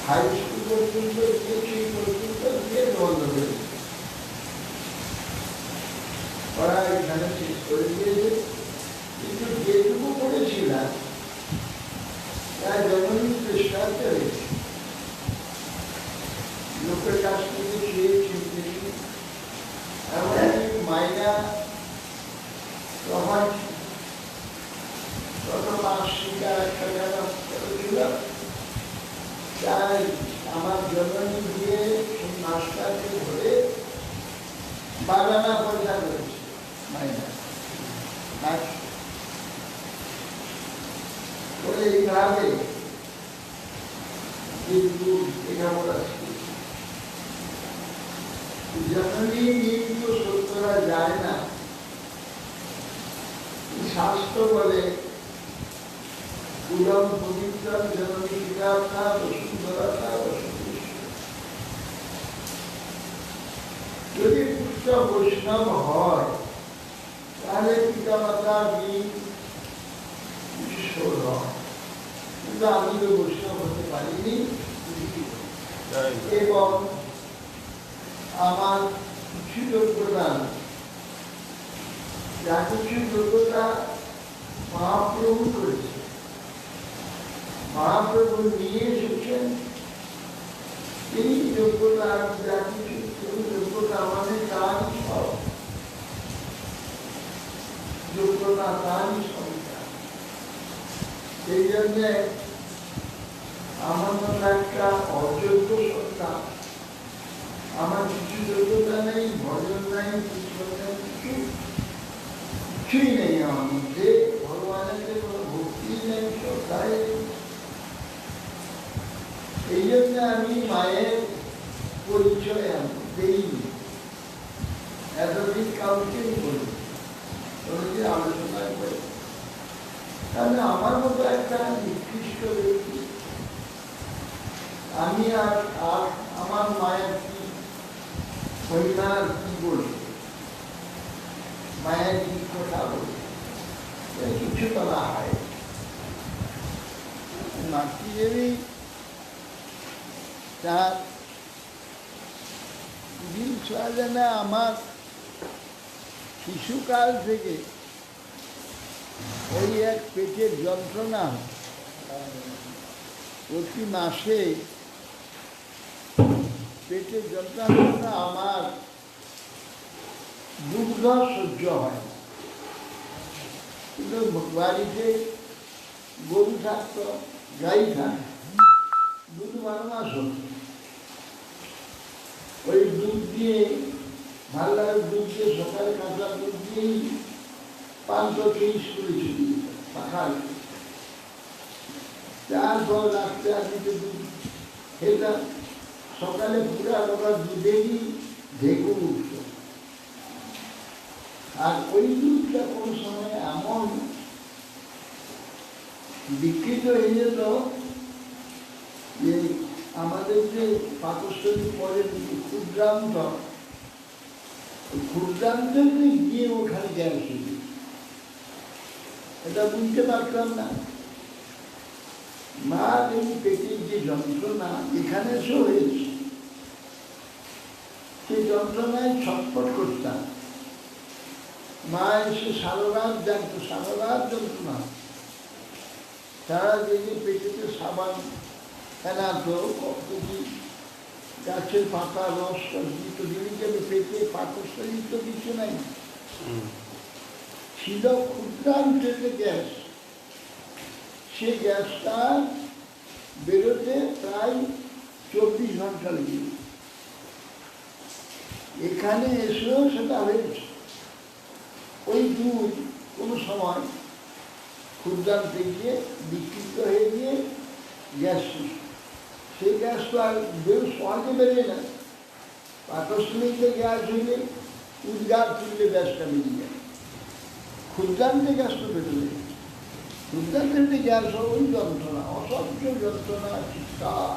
হাই স্কুল পর্যন্ত সেই পর্যন্ত দিয়ে বন্ধ করে পড়া এখানে শেষ করে দিয়েছে। কিন্তু যেটুকু পড়েছিলাম তার জননী চেষ্টা করেছে, লোকের কাছ থেকে খেয়েছি, এমনকি মাইনা তখন কত মাসিকা 1 টাকা করেছিল, তাই আমার জননী দিয়ে সেই মাসটাকে ধরে বাগানা পয়সা করেছে মাইনা বলে। এইভাবে কিন্তু লেখাপড়া শিখেছি। জননী কিন্তু সত্যরা যায় না, শাস্ত্র বলে পুরম পবিত্র জননী পিতা বসুন্ধরা বসুন্ধরা। যদি পুষ্ট বৈষ্ণব হয় তাহলে পিতা মাতা ঈশ্বর হয়, কিন্তু আমি তো বৈষ্ণব হতে পারিনি। এবং আমার কিছু যোগ্যতা, যা কিছু যোগ্যতা মহাপ্রভু করেছে, মহাপ্রভু নিয়ে এসেছেন, এই যোগ্যতা যা কিছু যোগ্যতা আমাদের তারই সব যোগ্যতা, তারই সংখ্যা। সেই জন্যে আমার মতো একটা অযোগ্য সত্তা, আমার কিছু যোগ্যতা নেই, ভজন নাই, কিছুই নেই আমার মধ্যে, ভগবানের কোনো ভক্তি নেই, শ্রদ্ধাই নেই। এই জন্য আমি মায়ের পরিচয় আমি দেইনি, এতদিন কাউকেই বলি, কোনোদিন আলোচনা করি। তাহলে আমার মতো একটা নিকৃষ্ট ব্যক্তি, আমি আর আমার মায়ের কি পরিবার কি বলি, মায়ের কি কথা বলি, কিছু বলা হয়। মাতৃদেবী তার দিন জানা আমার শিশুকাল থেকে ওই এক পেটের যন্ত্রণা, প্রতি মাসে পেটের যন্ত্রণা আমার দুগ্ধ সহ্য হয় না। কিন্তু বাড়িতে গরু থাকতো, গাই থাকতো, দুধ 12 মাস হতো। ওই দুধ দিয়ে ভালো দুধ দিয়ে সকালে কাঁচা দুধ দিয়েই 530 করে চুরি পাখাল। তারপর রাত্রে আমি তো দুধ খেতাম, সকালে পুরা বাবা দুধেরই ঢেকু উঠত। আর ওই দুধটা কোনো সময় এমন বিকৃত হয়ে যেত যে আমাদের যে পাকস্থলী পরে ক্ষুদ্রান্ত, ক্ষুদ্রান্তে গিয়ে ওখানে গ্যাস হয়ে, এটা বুঝতে পারতাম না। মা এই পেটের যে যন্ত্রণা এখানে এসে হয়েছে, সেই যন্ত্রণায় ছটফট করতাম। মা এসে সারা রাত জানতো, সারা রাত যন্ত্রণা, সারা দিনে পেটেতে সাবান ফেনাতো, কতটি গাছের পাতা রস দিত, দিনে যাবে পেটে, পাকস্থলী তো কিছু নাই, ছিল ক্ষুদ্রান্তের গ্যাস। সে গ্যাসটা বেরোতে প্রায় 24 ঘন্টা লেগে, এখানে এসেও সেটা হয়েছে। ওই দুধ কোনো সময় ক্ষুদ্রান্তে গিয়ে বিকৃত হয়ে গিয়ে গ্যাস, সেই গ্যাস তো আর বেশ সহজে বেরিয়ে না। পাকস্থলীতে গ্যাস হইলে উদ্গার তুললে গ্যাসটা বেরিয়ে যায়, ক্ষুদ্রান্তে গ্যাস তো বেরোলে, ক্ষুদ্রান্তে গ্যাস ওই যন্ত্রণা, অসহ্য যন্ত্রণা, চিৎকার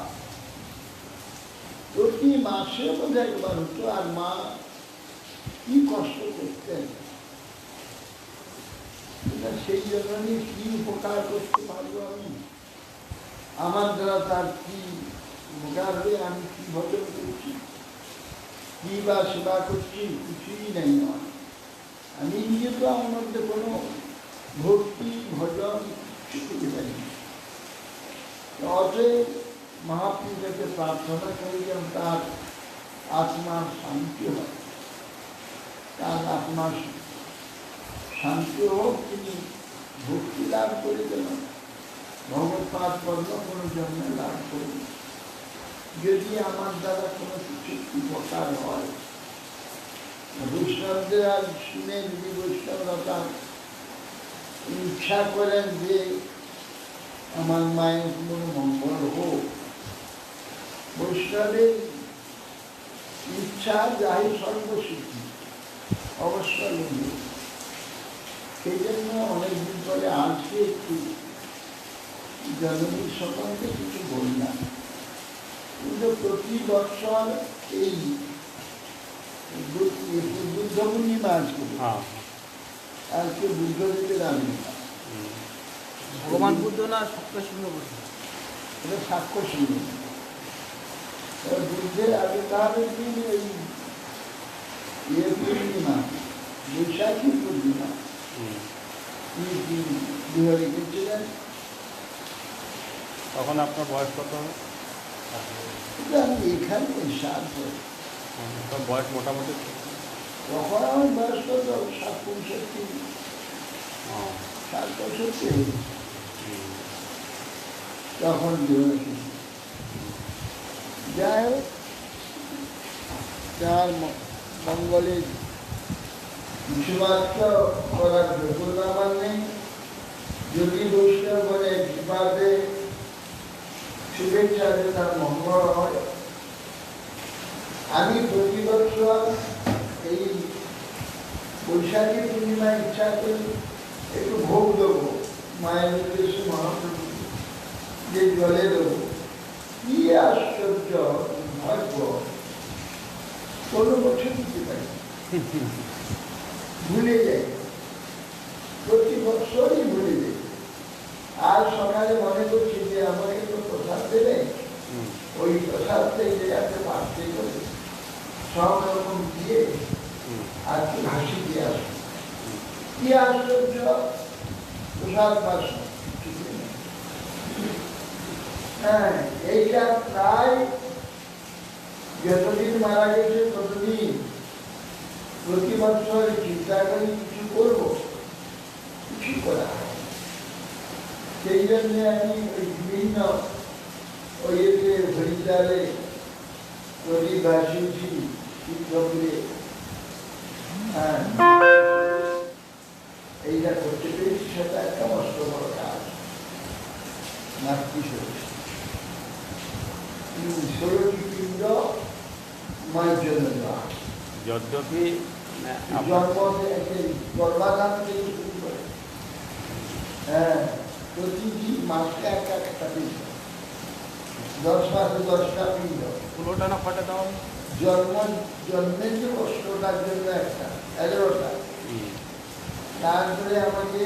প্রতি মাসে বোধহয় একবার হতো। আর মা কি কষ্ট করতেন, সেই জন্য কি উপকার করতে পারবো আমি, আমার দ্বারা তার কি উপকার হয়ে আমি কি ভজন করছি, কি বা সেবা করছি, কিছুই নাই আমার। আমি নিজে তো আমার মধ্যে কোনো ভক্তি ভজন কিছু করতে পারি। অতএব মহাপ্রভুকে প্রার্থনা করি যেন তার আত্মার শান্তি হয়, তার আত্মার শান্তি হোক, তিনি ভক্তি লাভ করে যেন ভগবৎপাদ পদ্ম কোনো জন্মে লাভ করুন। যদি আমার দ্বারা কোনো কিছু উপকার হয়, বৈষ্ণবদের আজ শুনে যদি বৈষ্ণবরা ইচ্ছা করেন যে আমার মায়ের কোনো মঙ্গল হোক, বৈষ্ণবের ইচ্ছা যাই সর্বসুখী অবশ্যই। সেই জন্য অনেকদিন পরে আজকে একটু জন্মদিন সম্বন্ধে কিছু বললাম। কিন্তু প্রতি বছর এই বুদ্ধ পূর্ণিমা আজকে, আজকে বুদ্ধদেবের আবির্ভাব। ভগবান বুদ্ধ না সাক্ষ্য সিংহ বুদ্ধ? এটা সাক্ষ্য সিংহ। বুদ্ধের আবির্ভাবের দিন এই পূর্ণিমা, বৈশাখী পূর্ণিমা, রেখেছিলেন। তখন আপনার বয়স কত হবে? আমি এখানে 7 বছর। বয়স মোটামুটি তখন আমার বয়স কত? 65, 67 তখন যাই হোক, যার মঙ্গলে কিছুমাত্র করার যোগ্যতা আমার নেই। যদি বৈষ্ণব বলে কৃপাতে শুভেচ্ছা যে তার মঙ্গল হয়। আমি প্রতি বছর এই বৈশাখী পূর্ণিমা ইচ্ছা করি একটু ভোগ দেবো মায়ের উদ্দেশ্যে, মহাপ্রভু যে জলে দেবো। কি আশ্চর্য ভাগ্য, কোনো বছর দিতে পারি, ভুলে যাই, প্রতি বছরই ভুলে যাই। আর সকালে মনে করছি যে আমাকে তো প্রসাদ দেবে, ওই প্রসাদ থেকে একটা পাত্রে করে সব রকম দিয়ে আর কি হাসি দিয়ে আসবো। কি আশ্চর্য, প্রসাদ পাস। হ্যাঁ, এইটা প্রায় যতদিন মারা গেছে ততদিন প্রতি বছর চিন্তা করি কিছু করবো, কিছু করা হয়। সেই জন্য আমি ওই বিভিন্ন ওই যে হরিদ্বারে প্রতিবাসী শিক্ষকরে এইটা করতে পেরেছি, সেটা একটা মস্ত বড় কাজ। মাতৃষষ্ঠী ষোলোটি পিণ্ড মায়ের জন্য দেওয়া, যদ্যপি জন্ম গর্ভাধান থেকে শুরু করে প্রতিটি মাসে একটা পিণ্ড, 10 মাসে 10টা পিণ্ড। 16টা না কটা দাও? জন্মের যে কষ্টটার জন্য একটা 11টা। তারপরে আমাকে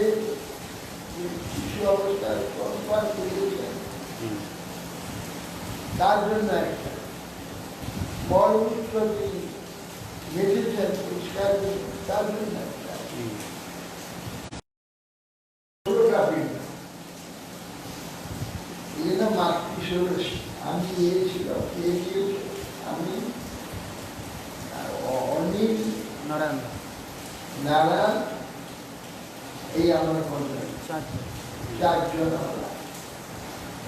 শিশু অবস্থায় কনফার্ম করেছেন, তার জন্য একটা মলমূত্র ঘেটেছেন পরিষ্কার, তার জন্য একটা 16টা পিণ্ড। এই জন্য মাতৃষষ্ঠী আমি গিয়েছিলাম, আমি অনিল নারায়ণ নারায়ণ, এই আমার পঞ্চায়েত 4 জন আমরা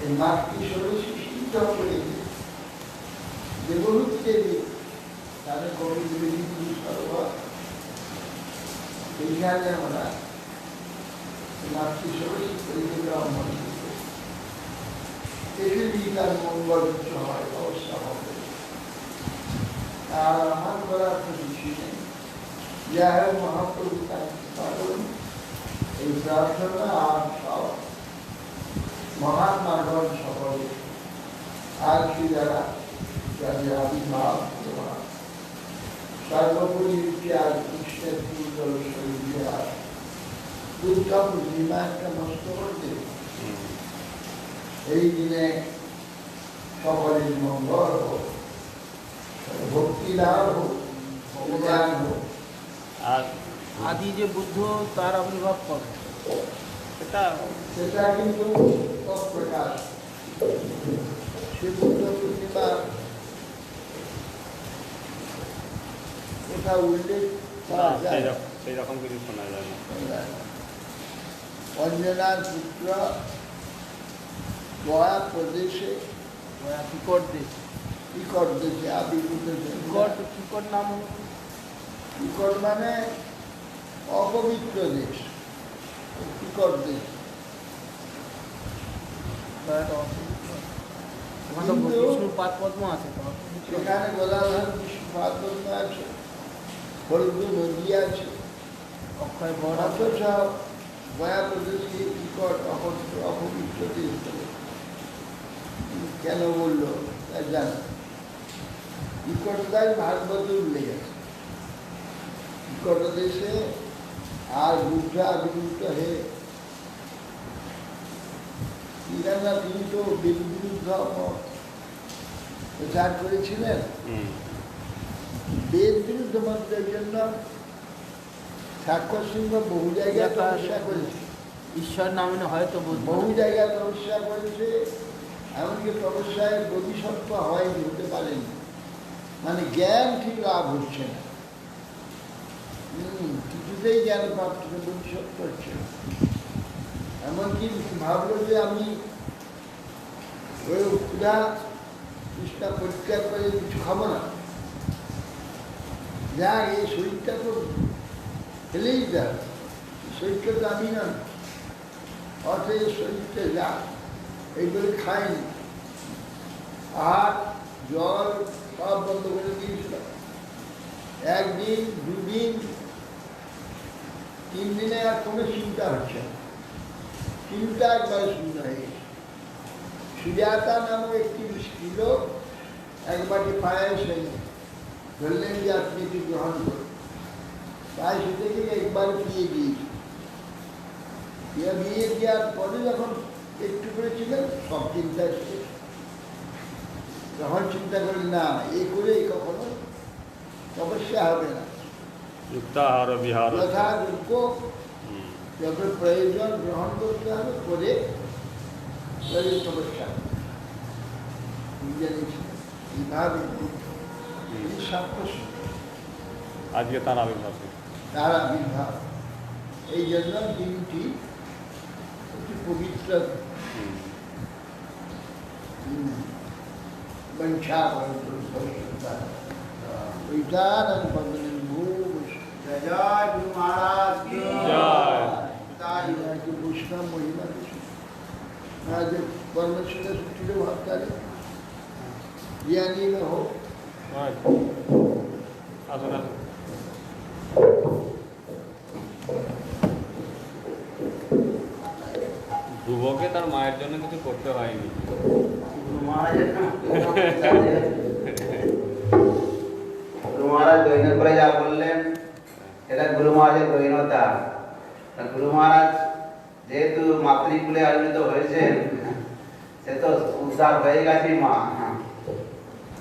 এই মাতৃষষ্ঠী সিদ্ধ করে দেবরূপ দেবী তাদের কবিগুলি সরোবর, এইখানে আমরা মাতৃষষ্ঠী পরিক্রমণ পৃথিবী তার মঙ্গল হয়, অবস্থা হবে। আর আমার করার তো কিছু নেই, যা হোক মহাপ্রভু কারণ এই প্রার্থনা আর সব মহাত্মাগণ সকলে আর কি যারা যাদের আবির্ভাব সর্বোপরি আর কৃষ্ণের পূর্ণ শরীরে আর দুর্গা পূর্ণিমা একটা মস্ত করতে এই দিনে সকলের মঙ্গল হোক, ভক্তি লাভ হোক, জ্ঞান হোক। আর আদি যে বুদ্ধ, তার আবির্ভাব কবে? সেটা কিন্তু প্রকাশ সে বুদ্ধ পূর্ণিমা কোথাও উল্লেখ করা যায় না। সেই রকম কিছু শোনা যায় না। অঞ্জনার পুত্র গয়া প্রদেশে, কিকট দেশ, কিকট দেশে আবির্ভূত হয়েছেন। কিকট নাম হলো? কিকট মানে অপবিত্র দেশ, কিকট দেশ। বিষ্ণুর পাদ পদ্ম আছে, সেখানে গদাধর বিষ্ণু পাদপদ্ম আছে, হলদু নদী আছে, অক্ষয় বড় অথচ গয়া প্রদেশকে কিকট অপবিত্র দেশ বলে। কেন বললো তা জানা, কিকটটাই ভাগবত উল্লেখ আছে। কিকট দেশে আর বুদ্ধ আবির্ভূত হয়ে তিনি তো বিরুদ্ধ প্রচার করেছিলেন। বেদ বিরুদ্ধ মন্ত্রের জন্য সাক্ষর সিংহ বহু জায়গায় তপস্যা করেছে, ঈশ্বর নামে হয়তো বহু জায়গায় তপস্যা করেছে, এমনকি তপস্যায় বোধিসত্ত্ব হয়নি, হতে পারেনি, মানে জ্ঞান ঠিক লাভ হচ্ছে না, কিছুতেই জ্ঞান প্রাপ্ত বোধিসত্ত্ব হচ্ছে না। এমনকি ভাবলো যে আমি ওই ক্ষুধা তৃষ্ণা পরিত্যাগ করে কিছু খাবো না, যা এই শরীরটা তো ফেলেই যায়, শরীরটা তো আমি না, অর্থ এই শরীরটা যা এইগুলো খাইনি, আর জল সব বন্ধ করে দিয়েছিল। 1 দিন 2 দিন 3 দিনে আর কোনো চিন্তা হচ্ছে না, চিন্তা একবারে শূন্য হয়ে গেছে। সুজাতা নামক একটি স্ত্রীলোক একবারটি পায়েস ধরলেন যে আপনি এটি গ্রহণ করুন, পায়েস থেকে একবার পিয়ে দিয়েছি। বিয়ে দেওয়ার পরে যখন একটু করেছিলেন সব চিন্তা শেষ। যখন চিন্তা করি না এ করে কখনো তপস্যা হবে না, যুক্তাহার বিহার যথাযোগ্য যত প্রয়োজন গ্রহণ করতে হবে, করে তপস্যা জানিয়েছিলেন এইভাবে আজকে তার আবির্ভাব, তার আবির্ভাব। এই জন্য দিনটি অতি পবিত্র। वंशावंतु विचारण पवन भूष जय जय गुरु महाराज की की पुष्णा महिमा आज परमेश्वर छुट्टी भाग करे ज्ञानी न हो আসুন আসুন ধ্রুবকে তার মায়ের জন্য কিছু করতে হয়নি গুরু মহারাজ দৈন্য করে যা বললেন এটা গুরু মহারাজের দৈন্যতা গুরু মহারাজ যেহেতু মাতৃকুলে আয়োজিত হয়েছেন সে তো উদ্ধার হয়ে গেছে মা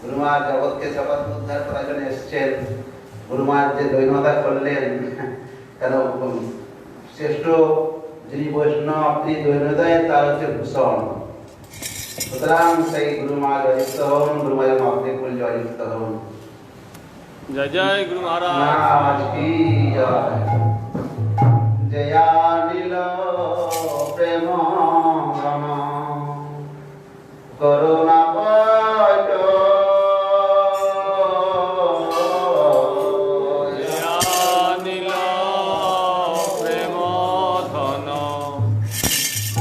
গুরু মহারাজ জগৎকে জগৎ উদ্ধার করার জন্য এসছেন গুরু মহারাজ যে দৈন্যতা করলেন কেন শ্রেষ্ঠ যিনি বৈষ্ণব আপনি দৈন্যতায় তার হচ্ছে ভূষণ সুতরাং সেই গুরু মহারাজ জয়যুক্ত হন গুরু মহারাজ মাতৃকুল জয়যুক্ত হন জয় জয় গুরু মহারাজ महाराज की जय जया नील प्रेम करुणा पाचो নীল প্রেম ধন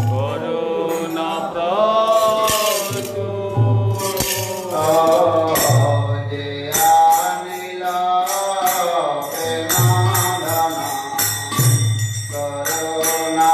করুণা जया नील प्रेम धन करुणा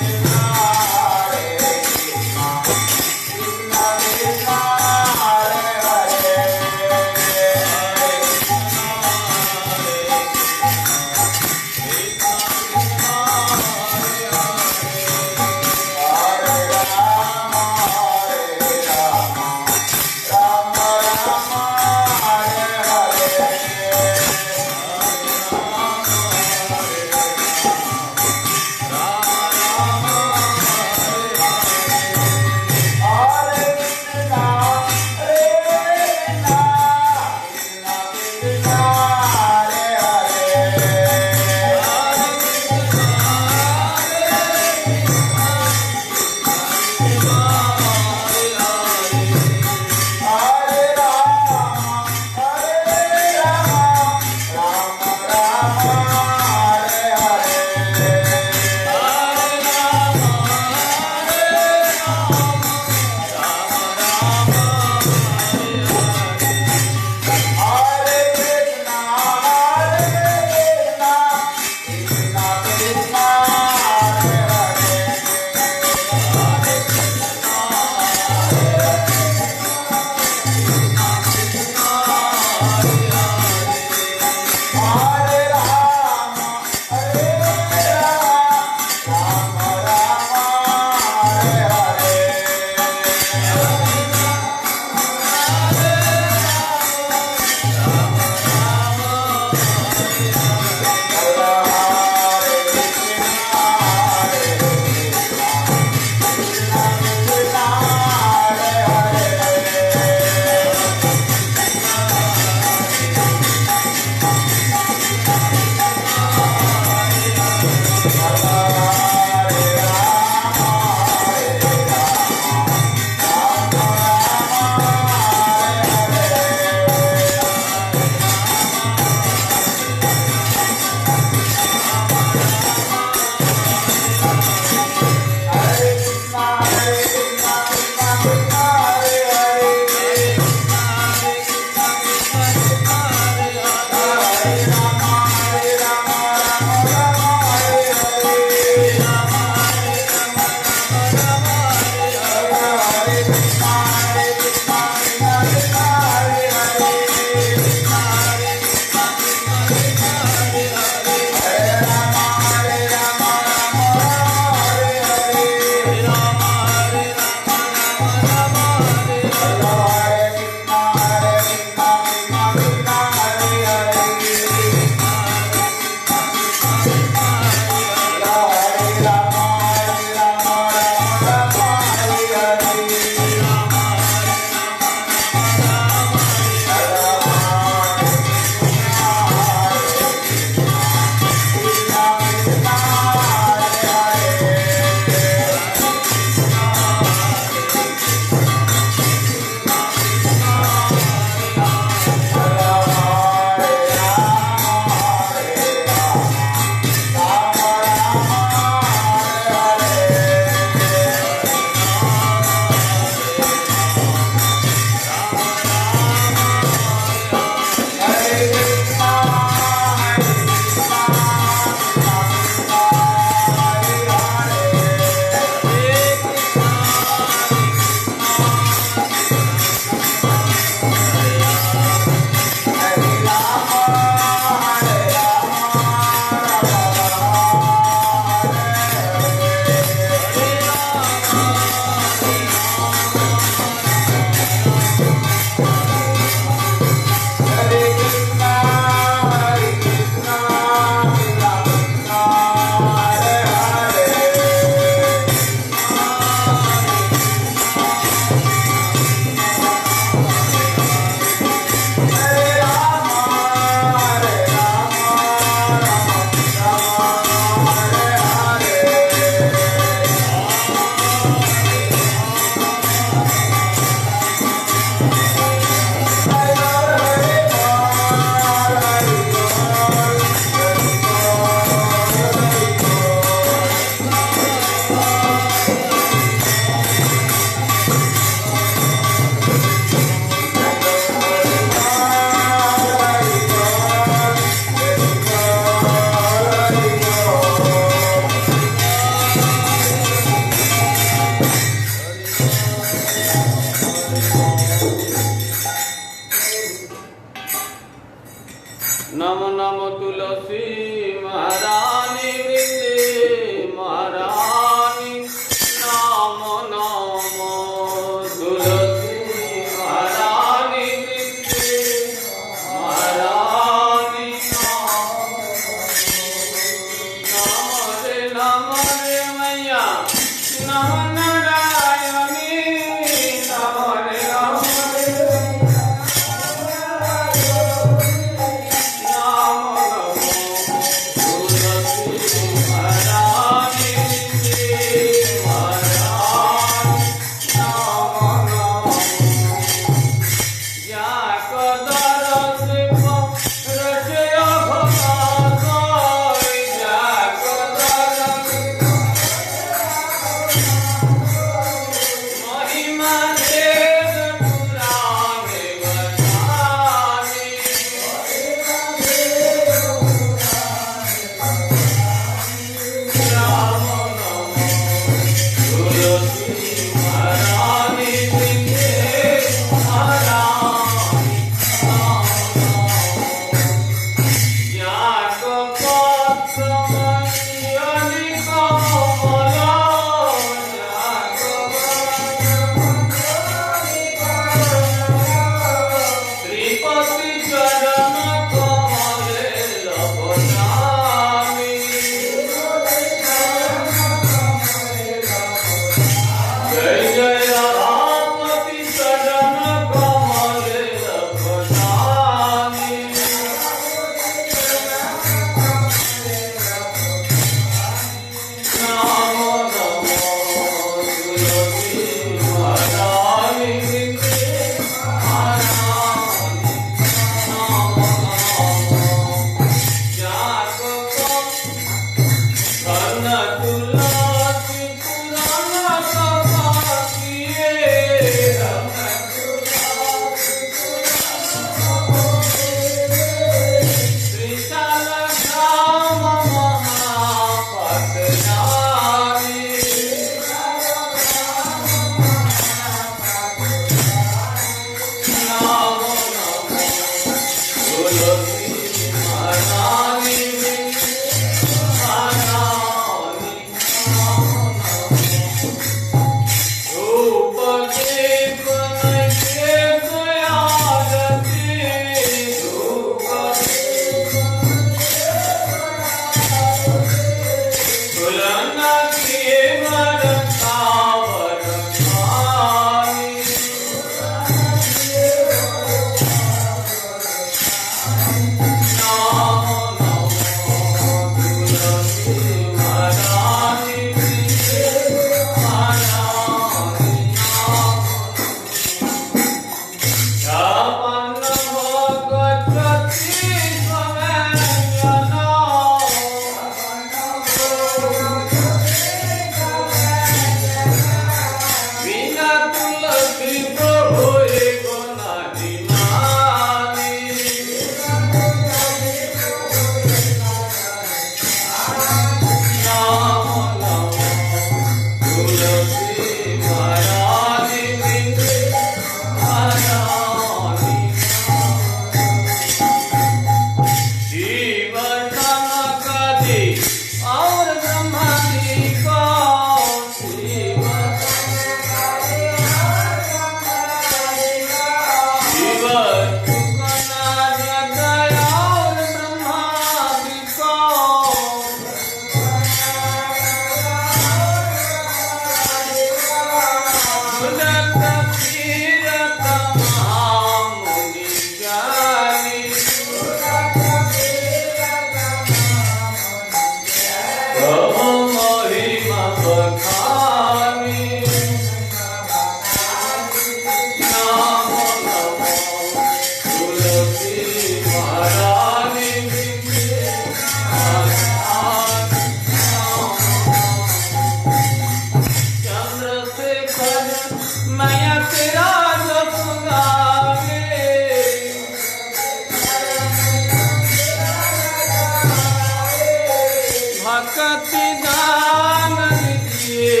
भक्ति दान दीजिए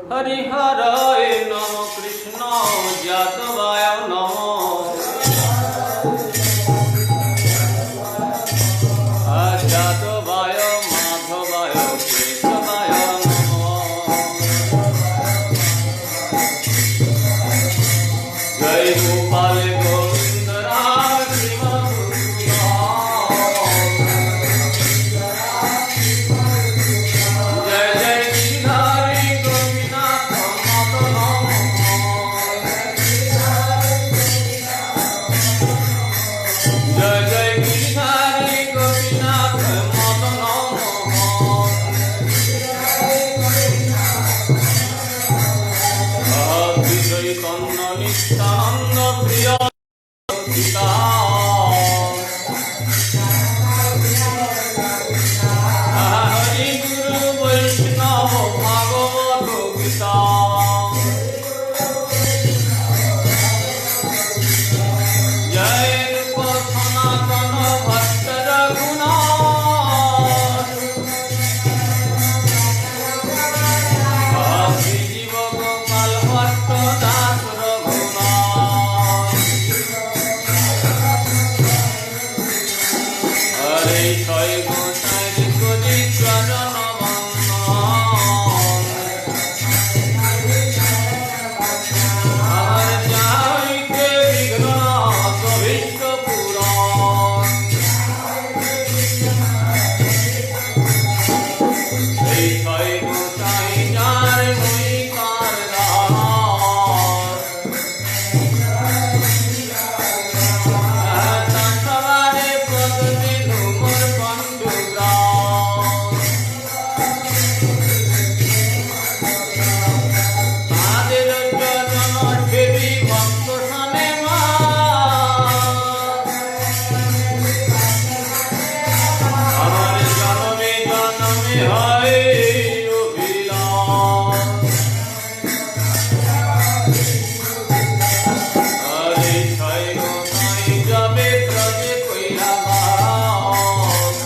হরিহরায় নম কৃষ্ণ যাদবায় নম যাদবায় মাধবায় কেশবায় নম জয় গোপাল গোবিন্দ রাম জয় জয় গিরিধারী গোপীনাথ মদন জয় জয় গিরিধারী গোপীনাথ মদন বিজয় কন্ন নিত্যানন্দ প্রিয় পিতা হরি গুরু বৈষ্ণব ভাগবত গীতা জয় রূপ সনাতন ভক্ত রঘুনাথ শ্রী জীব গোপাল ভট্ট দাস রঘুনাথ হরে ছয় গোসাইর করি চরণ বন্দন আমার যাইতে বিঘ্ন সবিষ্ট পুরাণ এই ছয় গোসাই যার মুই কার দাস সবারে প্রতিদিন মোর বন্ধুগ্রাম তাদের চরণ সেবী ভক্ত সনে মা আমার জনমে জনমে হয় অভিলাষ হরে ছয় গোসাই যাবে ব্রজে কইলা বাস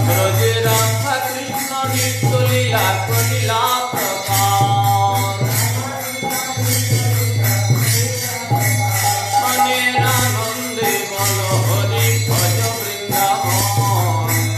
ব্রজে রাধা কৃষ্ণ নিত্য লীলা করিলা প্রকাশ মনের আনন্দে বল হরি ভজ বৃন্দাবন